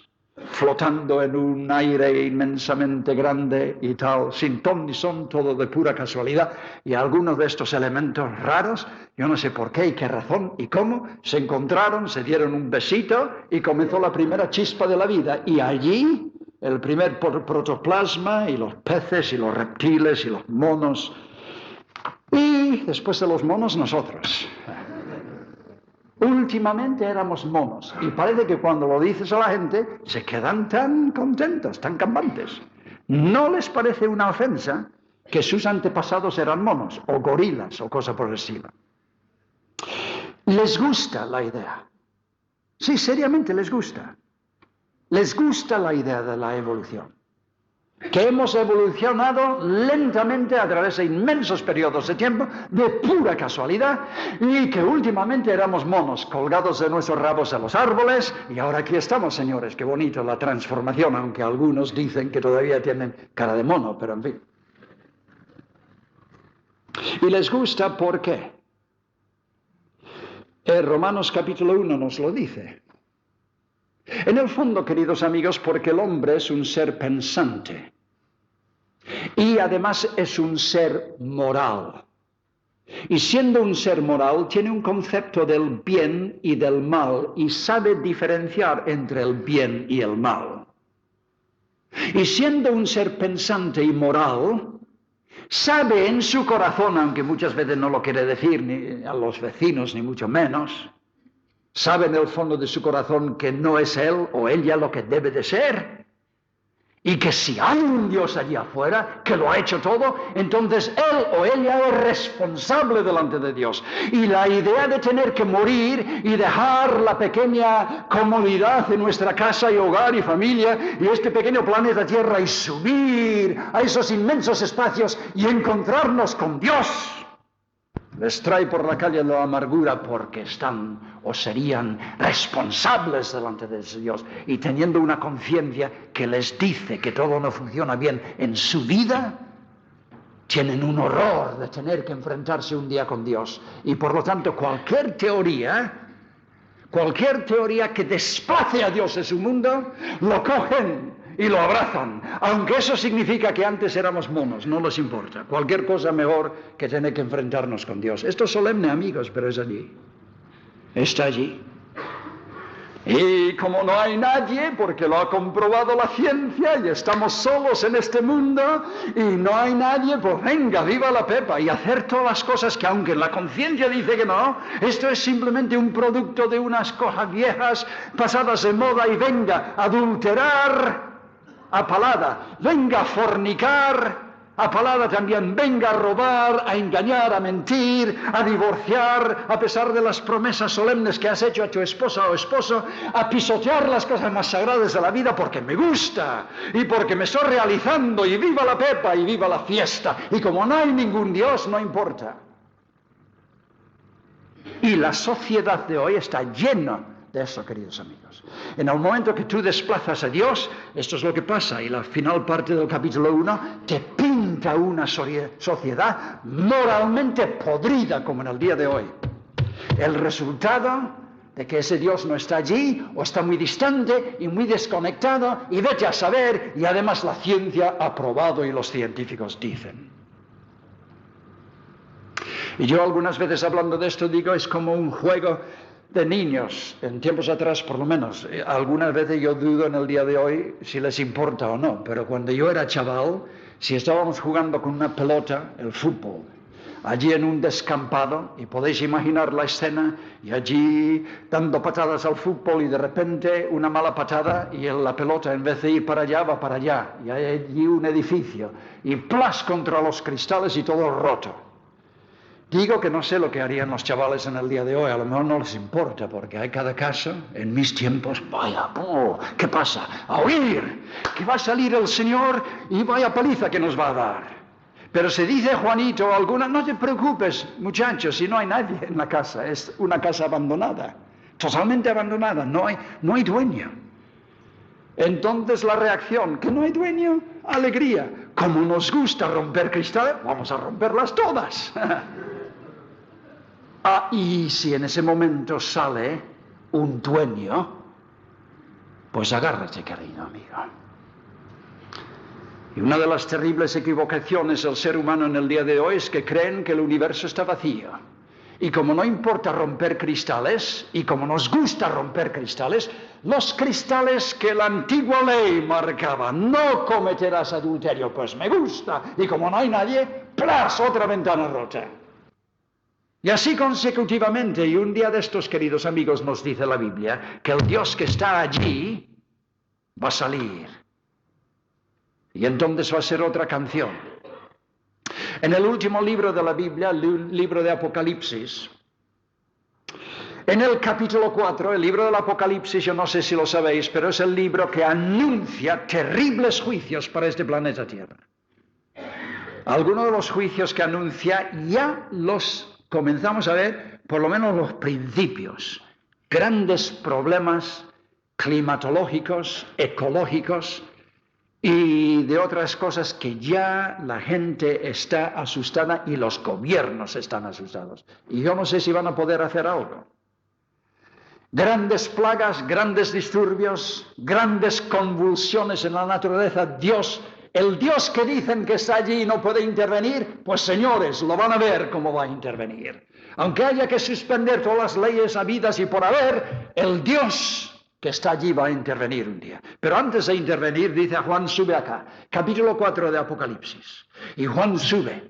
flotando en un aire inmensamente grande y tal, sin ton ni son, todo de pura casualidad. Y algunos de estos elementos raros, yo no sé por qué y qué razón y cómo, se encontraron, se dieron un besito y comenzó la primera chispa de la vida. Y allí el primer protoplasma y los peces y los reptiles y los monos. Y después de los monos, nosotros. Últimamente éramos monos y parece que cuando lo dices a la gente se quedan tan contentos, tan campantes. ¿No les parece una ofensa que sus antepasados eran monos o gorilas o cosa por el estilo? Les gusta la idea. Sí, seriamente les gusta. Les gusta la idea de la evolución. Que hemos evolucionado lentamente a través de inmensos periodos de tiempo, de pura casualidad, y que últimamente éramos monos colgados de nuestros rabos a los árboles, y ahora aquí estamos, señores, qué bonito la transformación, aunque algunos dicen que todavía tienen cara de mono, pero en fin. Y les gusta, ¿por qué? Romanos capítulo 1 nos lo dice. En el fondo, queridos amigos, porque el hombre es un ser pensante y además es un ser moral. Y siendo un ser moral, tiene un concepto del bien y del mal y sabe diferenciar entre el bien y el mal. Y siendo un ser pensante y moral, sabe en su corazón, aunque muchas veces no lo quiere decir ni a los vecinos ni mucho menos, sabe en el fondo de su corazón que no es él o ella lo que debe de ser. Y que si hay un Dios allí afuera que lo ha hecho todo, entonces él o ella es responsable delante de Dios. Y la idea de tener que morir y dejar la pequeña comodidad de nuestra casa y hogar y familia y este pequeño planeta Tierra y subir a esos inmensos espacios y encontrarnos con Dios, les trae por la calle la amargura porque están o serían responsables delante de Dios y teniendo una conciencia que les dice que todo no funciona bien en su vida, tienen un horror de tener que enfrentarse un día con Dios. Y por lo tanto cualquier teoría que desplace a Dios de su mundo, lo cogen y lo abrazan, aunque eso significa que antes éramos monos, no les importa. Cualquier cosa mejor que tener que enfrentarnos con Dios. Esto es solemne, amigos, pero es allí. Está allí. Y como no hay nadie, porque lo ha comprobado la ciencia y estamos solos en este mundo y no hay nadie, pues venga, viva la pepa y hacer todas las cosas que aunque la conciencia dice que no, esto es simplemente un producto de unas cosas viejas pasadas de moda y venga, adulterar a palada, venga a fornicar a palada también, venga a robar, a engañar, a mentir, a divorciar, a pesar de las promesas solemnes que has hecho a tu esposa o esposo, a pisotear las cosas más sagradas de la vida porque me gusta y porque me estoy realizando y viva la pepa y viva la fiesta. Y como no hay ningún Dios, no importa. Y la sociedad de hoy está llena de eso, queridos amigos. En el momento que tú desplazas a Dios, esto es lo que pasa, y la final parte del capítulo 1 te pinta una sociedad moralmente podrida como en el día de hoy. El resultado de que ese Dios no está allí, o está muy distante y muy desconectado, y vete a saber, y además la ciencia ha probado y los científicos dicen. Y yo algunas veces hablando de esto digo, es como un juego de niños, en tiempos atrás por lo menos. Algunas veces yo dudo en el día de hoy si les importa o no, pero cuando yo era chaval, si estábamos jugando con una pelota, el fútbol, allí en un descampado, y podéis imaginar la escena, y allí dando patadas al fútbol y de repente una mala patada y la pelota en vez de ir para allá va para allá, y hay allí un edificio, y plas contra los cristales y todo roto. Digo que no sé lo que harían los chavales en el día de hoy, a lo mejor no les importa, porque hay cada caso, en mis tiempos, vaya, ¿qué pasa? ¡A huir! Que va a salir el Señor y vaya paliza que nos va a dar. Pero se dice Juanito o alguna, no te preocupes, muchachos, si no hay nadie en la casa, es una casa abandonada, totalmente abandonada, no hay dueño. Entonces la reacción, que no hay dueño, alegría. Como nos gusta romper cristales, vamos a romperlas todas. Ah, y si en ese momento sale un dueño, Pues agárrate, querido amigo. Y una de las terribles equivocaciones del ser humano en el día de hoy es que creen que el universo está vacío. Y como no importa romper cristales, y como nos gusta romper cristales, los cristales que la antigua ley marcaba, no cometerás adulterio, pues me gusta, y como no hay nadie, ¡plas!, otra ventana rota. Y así consecutivamente, y un día de estos, queridos amigos, nos dice la Biblia, que el Dios que está allí va a salir. Y entonces va a ser otra canción. En el último libro de la Biblia, el libro de Apocalipsis, en el capítulo 4, el libro del Apocalipsis, yo no sé si lo sabéis, pero es el libro que anuncia terribles juicios para este planeta Tierra. Algunos de los juicios que anuncia ya los comenzamos a ver, por lo menos los principios. Grandes problemas climatológicos, ecológicos, y de otras cosas que ya la gente está asustada y los gobiernos están asustados. Y yo no sé si van a poder hacer algo. Grandes plagas, grandes disturbios, grandes convulsiones en la naturaleza. Dios, el Dios que dicen que está allí y no puede intervenir, pues señores, lo van a ver cómo va a intervenir. Aunque haya que suspender todas las leyes habidas y por haber, el Dios que está allí va a intervenir un día. Pero antes de intervenir, dice a Juan, sube acá. Capítulo 4 de Apocalipsis. Y Juan sube,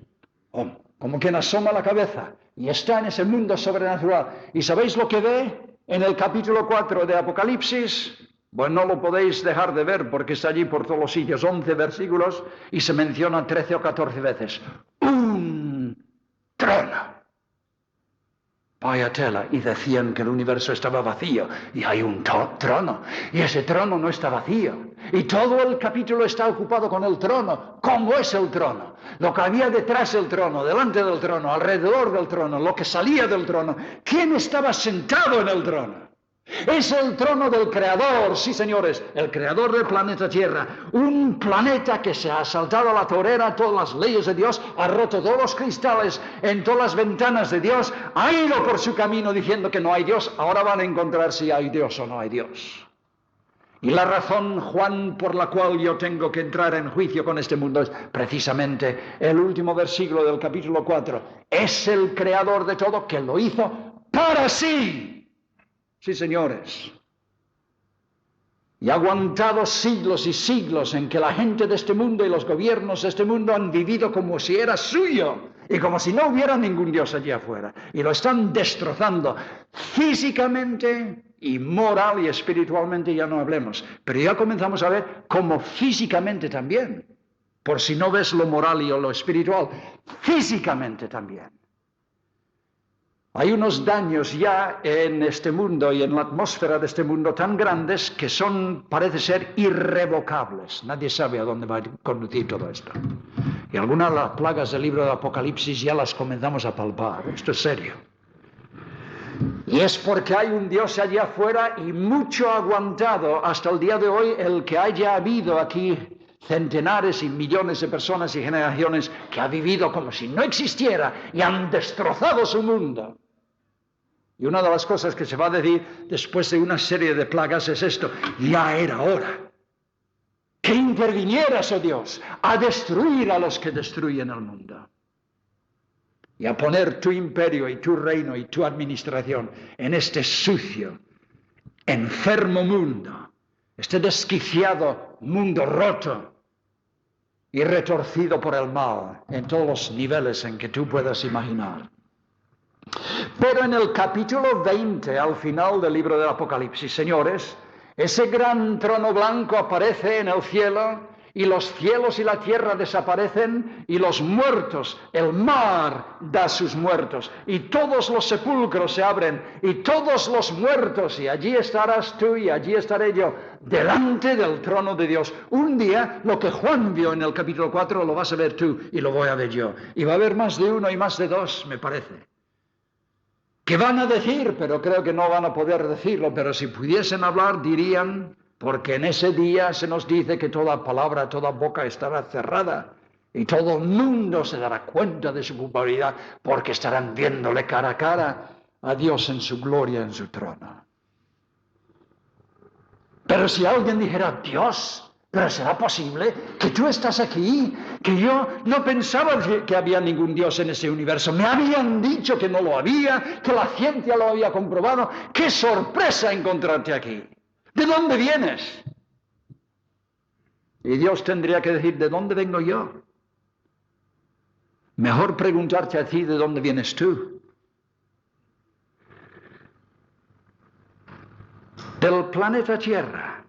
como quien asoma la cabeza, y está en ese mundo sobrenatural. ¿Y sabéis lo que ve en el capítulo 4 de Apocalipsis? Bueno, no lo podéis dejar de ver porque está allí por todos los sitios, 11 versículos, y se menciona 13 o 14 veces. Un trono. Vaya tela, y decían que el universo estaba vacío, y hay un trono, y ese trono no está vacío, y todo el capítulo está ocupado con el trono. ¿Cómo es el trono? Lo que había detrás del trono, delante del trono, alrededor del trono, lo que salía del trono. ¿Quién estaba sentado en el trono? Es el trono del Creador, sí señores, el Creador del planeta Tierra, un planeta que se ha saltado a la torera todas las leyes de Dios, ha roto todos los cristales en todas las ventanas de Dios, ha ido por su camino diciendo que no hay Dios. Ahora van a encontrar si hay Dios o no hay Dios. Y la razón, Juan, por la cual yo tengo que entrar en juicio con este mundo es precisamente el último versículo del capítulo 4. Es el Creador de todo que lo hizo para sí. Sí, señores. Y ha aguantado siglos y siglos en que la gente de este mundo y los gobiernos de este mundo han vivido como si era suyo y como si no hubiera ningún Dios allí afuera. Y lo están destrozando físicamente y moral y espiritualmente, ya no hablemos. Pero ya comenzamos a ver cómo físicamente también, por si no ves lo moral y lo espiritual, físicamente también. Hay unos daños ya en este mundo y en la atmósfera de este mundo tan grandes que son, parece ser, irrevocables. Nadie sabe a dónde va a conducir todo esto. Y algunas de las plagas del libro de Apocalipsis ya las comenzamos a palpar. Esto es serio. Y es porque hay un Dios allá afuera y mucho ha aguantado hasta el día de hoy el que haya habido aquí centenares y millones de personas y generaciones que ha vivido como si no existiera y han destrozado su mundo. Y una de las cosas que se va a decir después de una serie de plagas es esto: ya era hora que intervinieras, oh Dios, a destruir a los que destruyen el mundo y a poner tu imperio y tu reino y tu administración en este sucio, enfermo mundo, este desquiciado mundo roto y retorcido por el mal en todos los niveles en que tú puedas imaginar. Pero en el capítulo 20, al final del libro del Apocalipsis, señores, ese gran trono blanco aparece en el cielo y los cielos y la tierra desaparecen y los muertos, el mar da sus muertos y todos los sepulcros se abren y todos los muertos, y allí estarás tú y allí estaré yo, delante del trono de Dios. Un día lo que Juan vio en el capítulo 4 lo vas a ver tú y lo voy a ver yo. Y va a haber más de uno y más de dos, me parece, que van a decir, pero creo que no van a poder decirlo, pero si pudiesen hablar dirían, porque en ese día se nos dice que toda palabra, toda boca estará cerrada y todo el mundo se dará cuenta de su culpabilidad porque estarán viéndole cara a cara a Dios en su gloria, en su trono. Pero si alguien dijera, Dios, ¿pero será posible que tú estás aquí? Que yo no pensaba que había ningún Dios en ese universo. Me habían dicho que no lo había, que la ciencia lo había comprobado. ¡Qué sorpresa encontrarte aquí! ¿De dónde vienes? Y Dios tendría que decir, ¿de dónde vengo yo? Mejor preguntarte a ti, ¿de dónde vienes tú? Del planeta Tierra,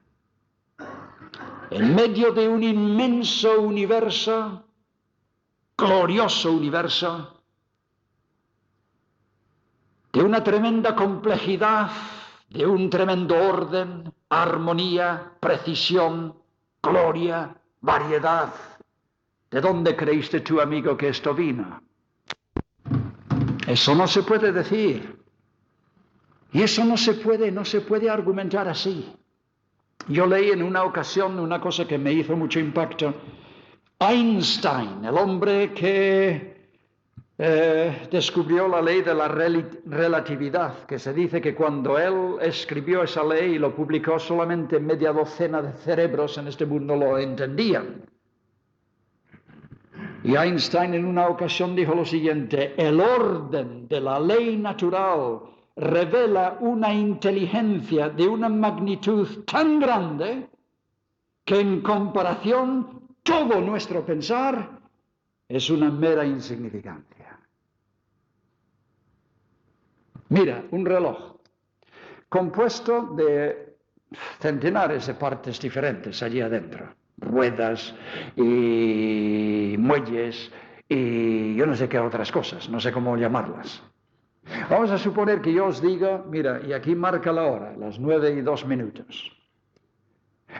en medio de un inmenso universo, glorioso universo, de una tremenda complejidad, de un tremendo orden, armonía, precisión, gloria, variedad. ¿De dónde creíste tú, amigo, que esto vino? Eso no se puede decir. Y eso no se puede argumentar así. Yo leí en una ocasión una cosa que me hizo mucho impacto. Einstein, el hombre que descubrió la ley de la relatividad, que se dice que cuando él escribió esa ley y lo publicó, solamente media docena de cerebros en este mundo lo entendían. Y Einstein en una ocasión dijo lo siguiente: el orden de la ley natural revela una inteligencia de una magnitud tan grande que en comparación todo nuestro pensar es una mera insignificancia. Mira, un reloj compuesto de centenares de partes diferentes allí adentro, ruedas y muelles y yo no sé qué otras cosas, no sé cómo llamarlas. Vamos a suponer que yo os diga, mira, y aquí marca la hora, las 9:02.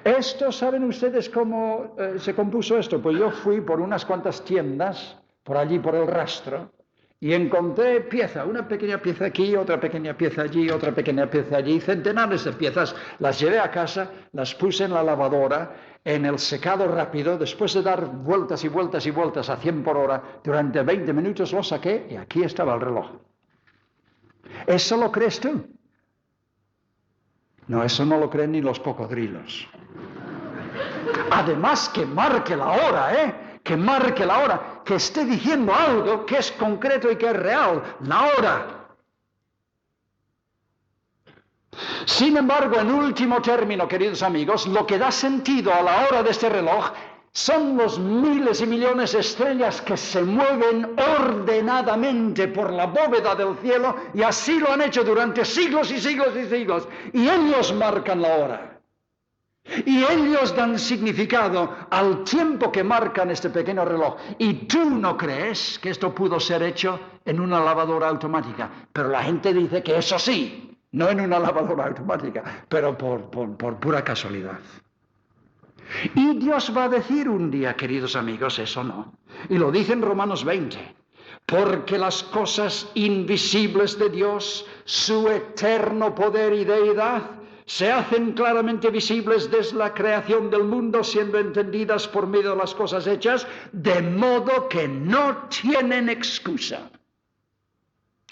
Esto, ¿saben ustedes cómo se compuso esto? Pues yo fui por unas cuantas tiendas, por allí, por el rastro, y encontré pieza, una pequeña pieza aquí, otra pequeña pieza allí, otra pequeña pieza allí, centenares de piezas. Las llevé a casa, las puse en la lavadora, en el secado rápido, después de dar vueltas y vueltas y vueltas a 100 por hora, durante 20 minutos lo saqué y aquí estaba el reloj. ¿Eso lo crees tú? No, eso no lo creen ni los cocodrilos. Además que marque la hora, que marque la hora, que esté diciendo algo que es concreto y que es real, la hora. Sin embargo, en último término, queridos amigos, lo que da sentido a la hora de este reloj son los miles y millones de estrellas que se mueven ordenadamente por la bóveda del cielo, y así lo han hecho durante siglos y siglos y siglos, y ellos marcan la hora. Y ellos dan significado al tiempo que marcan este pequeño reloj. Y tú no crees que esto pudo ser hecho en una lavadora automática. Pero la gente dice que eso sí, no en una lavadora automática, pero por pura casualidad. Y Dios va a decir un día, queridos amigos, eso no. Y lo dice en Romanos 20. Porque las cosas invisibles de Dios, su eterno poder y deidad, se hacen claramente visibles desde la creación del mundo, siendo entendidas por medio de las cosas hechas, de modo que no tienen excusa.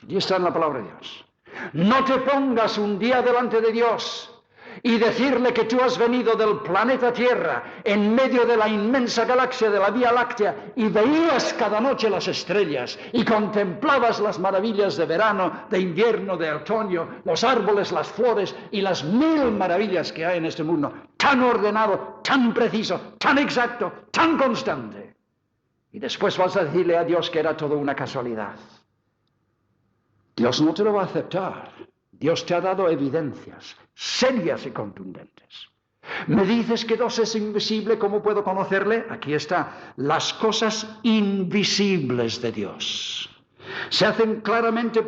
Y está en la palabra de Dios. No te pongas un día delante de Dios y decirle que tú has venido del planeta Tierra en medio de la inmensa galaxia de la Vía Láctea y veías cada noche las estrellas y contemplabas las maravillas de verano, de invierno, de otoño, los árboles, las flores y las 1000 maravillas que hay en este mundo, tan ordenado, tan preciso, tan exacto, tan constante. Y después vas a decirle a Dios que era todo una casualidad. Dios no te lo va a aceptar. Dios te ha dado evidencias serias y contundentes. Me dices que Dios es invisible, ¿cómo puedo conocerle? Aquí está, las cosas invisibles de Dios. Se hacen claramente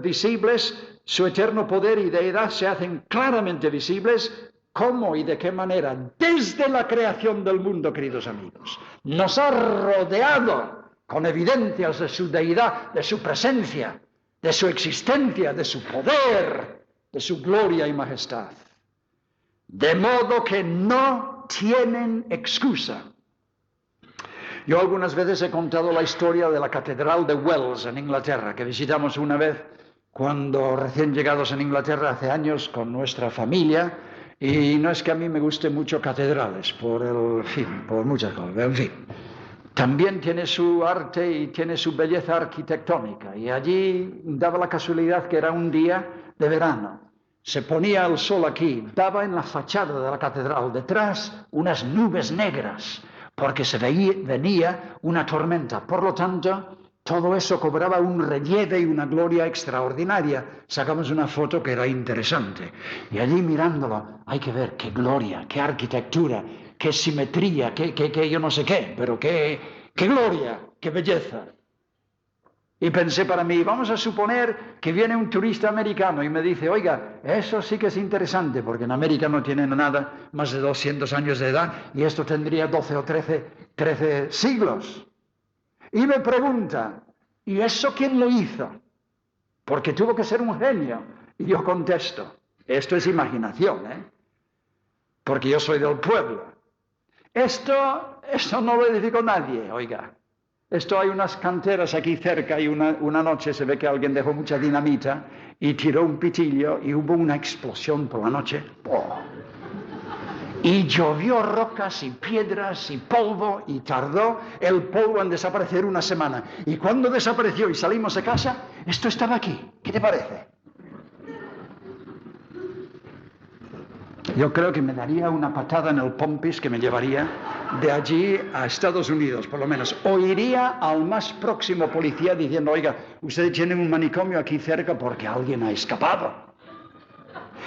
visibles, su eterno poder y deidad se hacen claramente visibles. ¿Cómo y de qué manera? Desde la creación del mundo, queridos amigos. Nos ha rodeado con evidencias de su deidad, de su presencia, de su existencia, de su poder, de su gloria y majestad. De modo que no tienen excusa. Yo algunas veces he contado la historia de la Catedral de Wells en Inglaterra, que visitamos una vez cuando recién llegados en Inglaterra hace años con nuestra familia, Y no es que a mí me guste mucho catedrales, por muchas cosas, en fin. También tiene su arte y tiene su belleza arquitectónica. Y allí daba la casualidad que era un día de verano. Se ponía el sol aquí, daba en la fachada de la catedral, detrás unas nubes negras, porque venía una tormenta. Por lo tanto, todo eso cobraba un relieve y una gloria extraordinaria. Sacamos una foto que era interesante. Y allí mirándolo, hay que ver qué gloria, qué arquitectura, qué simetría, qué yo no sé qué, pero qué gloria, qué belleza. Y pensé para mí, vamos a suponer que viene un turista americano y me dice, oiga, eso sí que es interesante, porque en América no tienen nada más de 200 años de edad y esto tendría 12 o 13 siglos. Y me pregunta, ¿y eso quién lo hizo? Porque tuvo que ser un genio. Y yo contesto, esto es imaginación, porque yo soy del pueblo. Esto no lo edificó nadie, oiga. Esto hay unas canteras aquí cerca y una noche se ve que alguien dejó mucha dinamita y tiró un pitillo y hubo una explosión por la noche. ¡Oh! Y llovió rocas y piedras y polvo y tardó el polvo en desaparecer una semana. Y cuando desapareció y salimos de casa, esto estaba aquí. ¿Qué te parece? Yo creo que me daría una patada en el pompis que me llevaría de allí a Estados Unidos, por lo menos. O iría al más próximo policía diciendo, oiga, ustedes tienen un manicomio aquí cerca porque alguien ha escapado.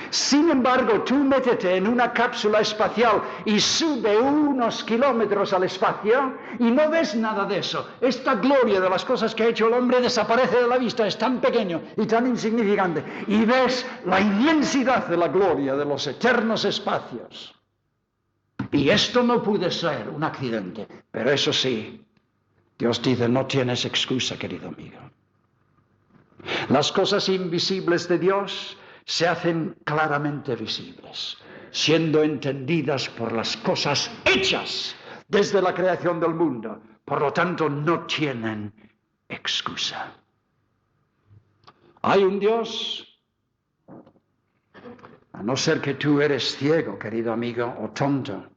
Sin embargo, tú métete en una cápsula espacial y sube unos kilómetros al espacio y no ves nada de eso. Esta gloria de las cosas que ha hecho el hombre desaparece de la vista, es tan pequeño y tan insignificante. Y ves la inmensidad de la gloria de los eternos espacios. Y esto no puede ser un accidente, pero eso sí, Dios dice, no tienes excusa, querido amigo. Las cosas invisibles de Dios se hacen claramente visibles, siendo entendidas por las cosas hechas desde la creación del mundo. Por lo tanto, no tienen excusa. Hay un Dios, a no ser que tú eres ciego, querido amigo, o tonto.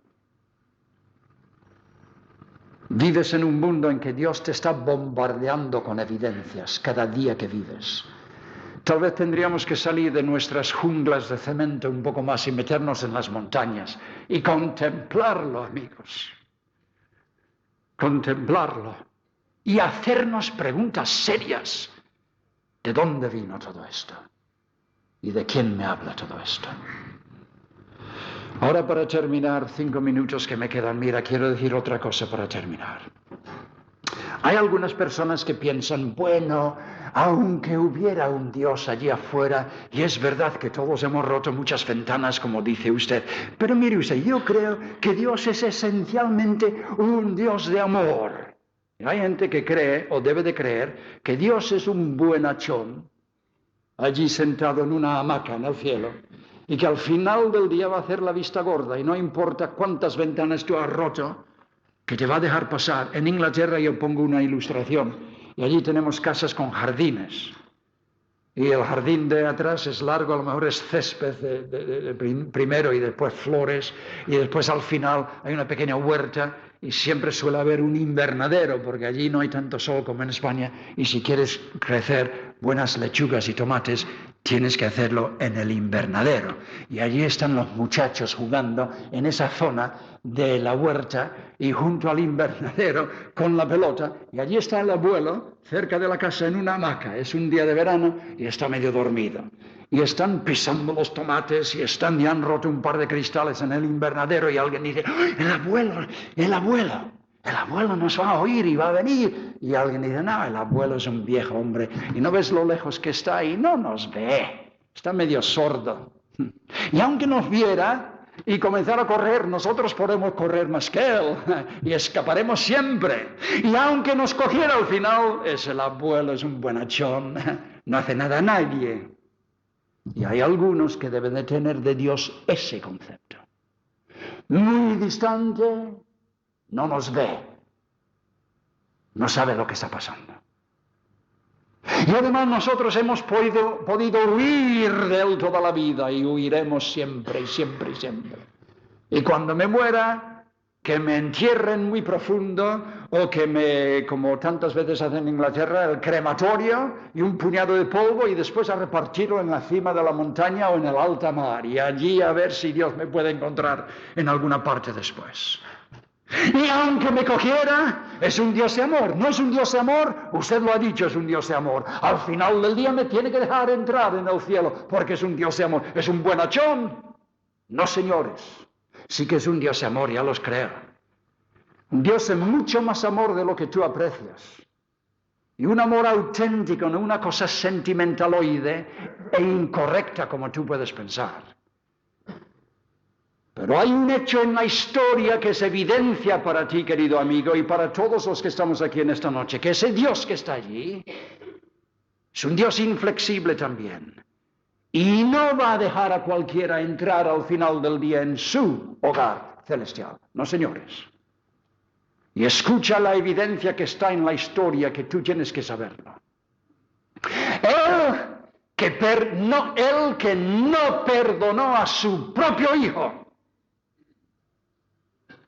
Vives en un mundo en que Dios te está bombardeando con evidencias cada día que vives. Tal vez tendríamos que salir de nuestras junglas de cemento un poco más y meternos en las montañas y contemplarlo, amigos. Contemplarlo y hacernos preguntas serias. ¿De dónde vino todo esto? ¿Y de quién me habla todo esto? Ahora, para terminar, 5 minutos que me quedan, mira, quiero decir otra cosa para terminar. Hay algunas personas que piensan, bueno, aunque hubiera un Dios allí afuera, y es verdad que todos hemos roto muchas ventanas, como dice usted, pero mire usted, yo creo que Dios es esencialmente un Dios de amor. Y hay gente que cree, o debe de creer, que Dios es un buenachón, allí sentado en una hamaca en el cielo, y que al final del día va a hacer la vista gorda, y no importa cuántas ventanas tú has roto, que te va a dejar pasar. En Inglaterra yo pongo una ilustración, y allí tenemos casas con jardines. Y el jardín de atrás es largo, a lo mejor es césped primero y después flores, y después al final hay una pequeña huerta y siempre suele haber un invernadero, porque allí no hay tanto sol como en España, y si quieres crecer buenas lechugas y tomates, tienes que hacerlo en el invernadero. Y allí están los muchachos jugando en esa zona de la huerta y junto al invernadero con la pelota, y allí está el abuelo cerca de la casa en una hamaca, es un día de verano y está medio dormido. Y están pisando los tomates y han roto un par de cristales en el invernadero y alguien dice, ¡ay, el abuelo nos va a oír y va a venir! Y alguien dice, no, el abuelo es un viejo hombre y no ves lo lejos que está y no nos ve, está medio sordo. Y aunque nos viera y comenzara a correr, nosotros podemos correr más que él y escaparemos siempre. Y aunque nos cogiera al final, el abuelo es un buenachón, no hace nada a nadie. Y hay algunos que deben de tener de Dios ese concepto. Muy distante, no nos ve, no sabe lo que está pasando. Y además nosotros hemos podido huir de Él toda la vida y huiremos siempre y siempre y siempre. Y cuando me muera, que me entierren muy profundo o que como tantas veces hacen en Inglaterra, el crematorio y un puñado de polvo y después a repartirlo en la cima de la montaña o en el alta mar y allí a ver si Dios me puede encontrar en alguna parte después. Y aunque me cogiera, es un Dios de amor. ¿No es un Dios de amor? Usted lo ha dicho, es un Dios de amor. Al final del día me tiene que dejar entrar en el cielo porque es un Dios de amor. ¿Es un buenachón? No, señores. Sí que es un Dios de amor, ya los creo. Un Dios de mucho más amor de lo que tú aprecias. Y un amor auténtico, no una cosa sentimentaloide e incorrecta como tú puedes pensar. Pero hay un hecho en la historia que se evidencia para ti, querido amigo, y para todos los que estamos aquí en esta noche, que ese Dios que está allí es un Dios inflexible también. Y no va a dejar a cualquiera entrar al final del día en su hogar celestial. No, señores. Y escucha la evidencia que está en la historia, que tú tienes que saberlo. Él que no perdonó a su propio Hijo,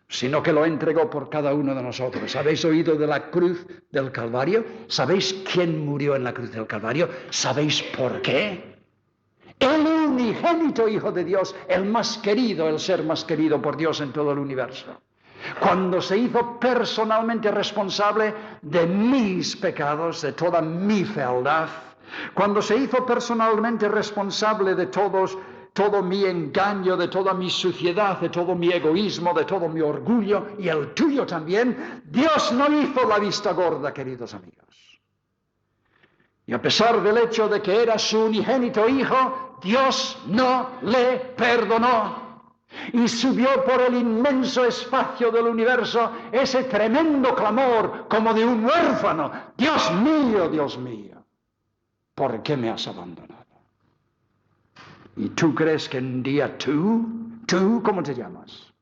sino que lo entregó por cada uno de nosotros. ¿Habéis oído de la cruz del Calvario? ¿Sabéis quién murió en la cruz del Calvario? ¿Sabéis por qué? El unigénito Hijo de Dios, el más querido, el ser más querido por Dios en todo el universo. Cuando se hizo personalmente responsable de mis pecados, de toda mi fealdad, cuando se hizo personalmente responsable de todo mi engaño, de toda mi suciedad, de todo mi egoísmo, de todo mi orgullo y el tuyo también, Dios no hizo la vista gorda, queridos amigos. Y a pesar del hecho de que era su unigénito Hijo, Dios no le perdonó. Y subió por el inmenso espacio del universo ese tremendo clamor como de un huérfano. Dios mío, ¿por qué me has abandonado? ¿Y tú crees que un día tú, ¿cómo te llamas?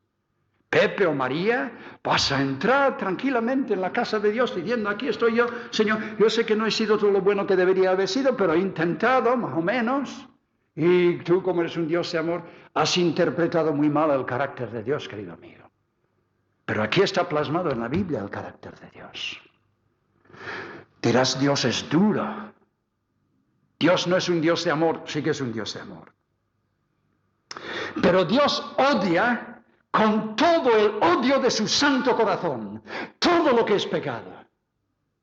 Pepe o María, vas a entrar tranquilamente en la casa de Dios diciendo, aquí estoy yo, Señor, yo sé que no he sido todo lo bueno que debería haber sido, pero he intentado, más o menos. Y tú, como eres un Dios de amor, has interpretado muy mal el carácter de Dios, querido amigo. Pero aquí está plasmado en la Biblia el carácter de Dios. Dirás, Dios es duro. Dios no es un Dios de amor, sí que es un Dios de amor. Pero Dios odia con todo el odio de su santo corazón todo lo que es pecado.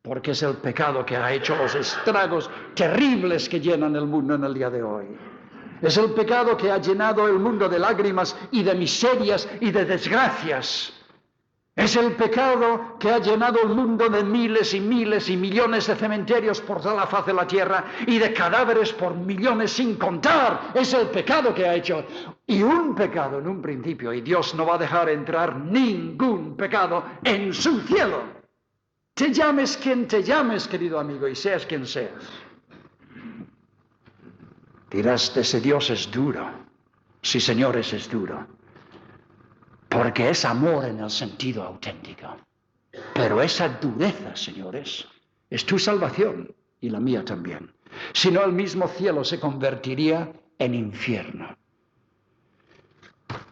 Porque es el pecado que ha hecho los estragos terribles que llenan el mundo en el día de hoy. Es el pecado que ha llenado el mundo de lágrimas y de miserias y de desgracias. Es el pecado que ha llenado el mundo de miles y miles y millones de cementerios por toda la faz de la tierra y de cadáveres por millones sin contar. Es el pecado que ha hecho. Y un pecado en un principio, y Dios no va a dejar entrar ningún pecado en su cielo. Te llames quien te llames, querido amigo, y seas quien seas. Dirás, ese Dios es duro. Sí, señores, es duro. Porque es amor en el sentido auténtico. Pero esa dureza, señores, es tu salvación y la mía también. Si no, el mismo cielo se convertiría en infierno.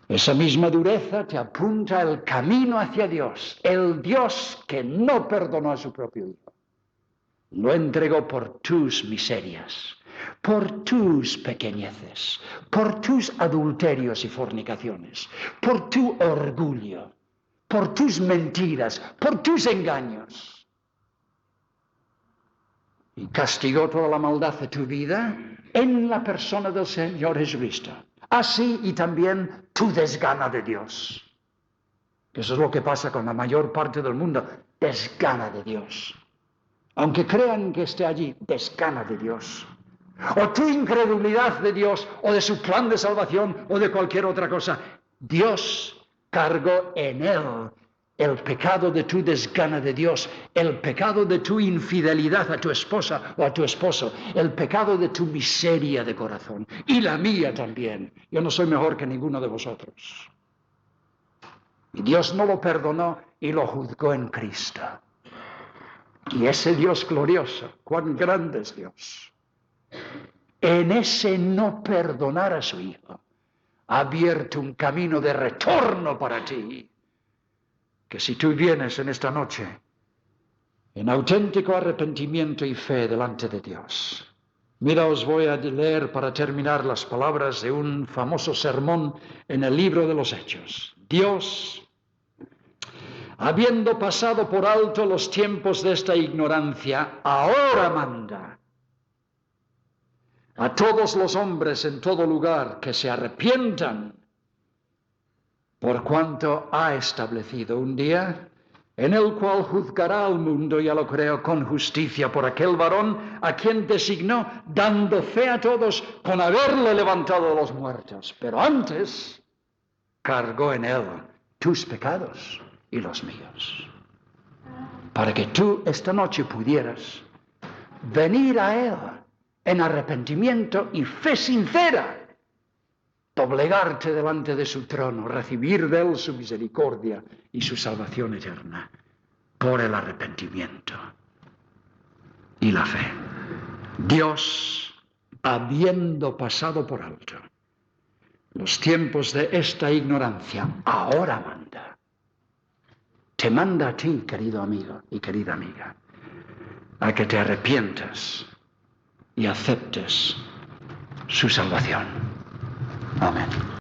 Esa misma dureza te apunta el camino hacia Dios. El Dios que no perdonó a su propio Hijo. Lo entregó por tus miserias, por tus pequeñeces, por tus adulterios y fornicaciones, por tu orgullo, por tus mentiras, por tus engaños. Y castigó toda la maldad de tu vida en la persona del Señor Jesucristo. Así y también tu desgana de Dios. Eso es lo que pasa con la mayor parte del mundo, desgana de Dios. Aunque crean que esté allí, desgana de Dios. O tu incredulidad de Dios, o de su plan de salvación, o de cualquier otra cosa. Dios cargó en él el pecado de tu desgana de Dios, el pecado de tu infidelidad a tu esposa o a tu esposo, el pecado de tu miseria de corazón, y la mía también. Yo no soy mejor que ninguno de vosotros. Y Dios no lo perdonó y lo juzgó en Cristo. Y ese Dios glorioso, cuán grande es Dios, en ese no perdonar a su Hijo, ha abierto un camino de retorno para ti, que si tú vienes en esta noche en auténtico arrepentimiento y fe delante de Dios. Mira, os voy a leer para terminar las palabras de un famoso sermón en el libro de los Hechos. Dios, habiendo pasado por alto los tiempos de esta ignorancia, ahora manda a todos los hombres en todo lugar que se arrepientan, por cuanto ha establecido un día en el cual juzgará al mundo, ya lo creo, con justicia por aquel varón a quien designó, dando fe a todos con haberle levantado de los muertos. Pero antes cargó en él tus pecados y los míos, para que tú esta noche pudieras venir a él en arrepentimiento y fe sincera, doblegarte delante de su trono, recibir de él su misericordia y su salvación eterna por el arrepentimiento y la fe. Dios, habiendo pasado por alto los tiempos de esta ignorancia, ahora manda. Te manda a ti, querido amigo y querida amiga, a que te arrepientas y aceptes su salvación. Amén.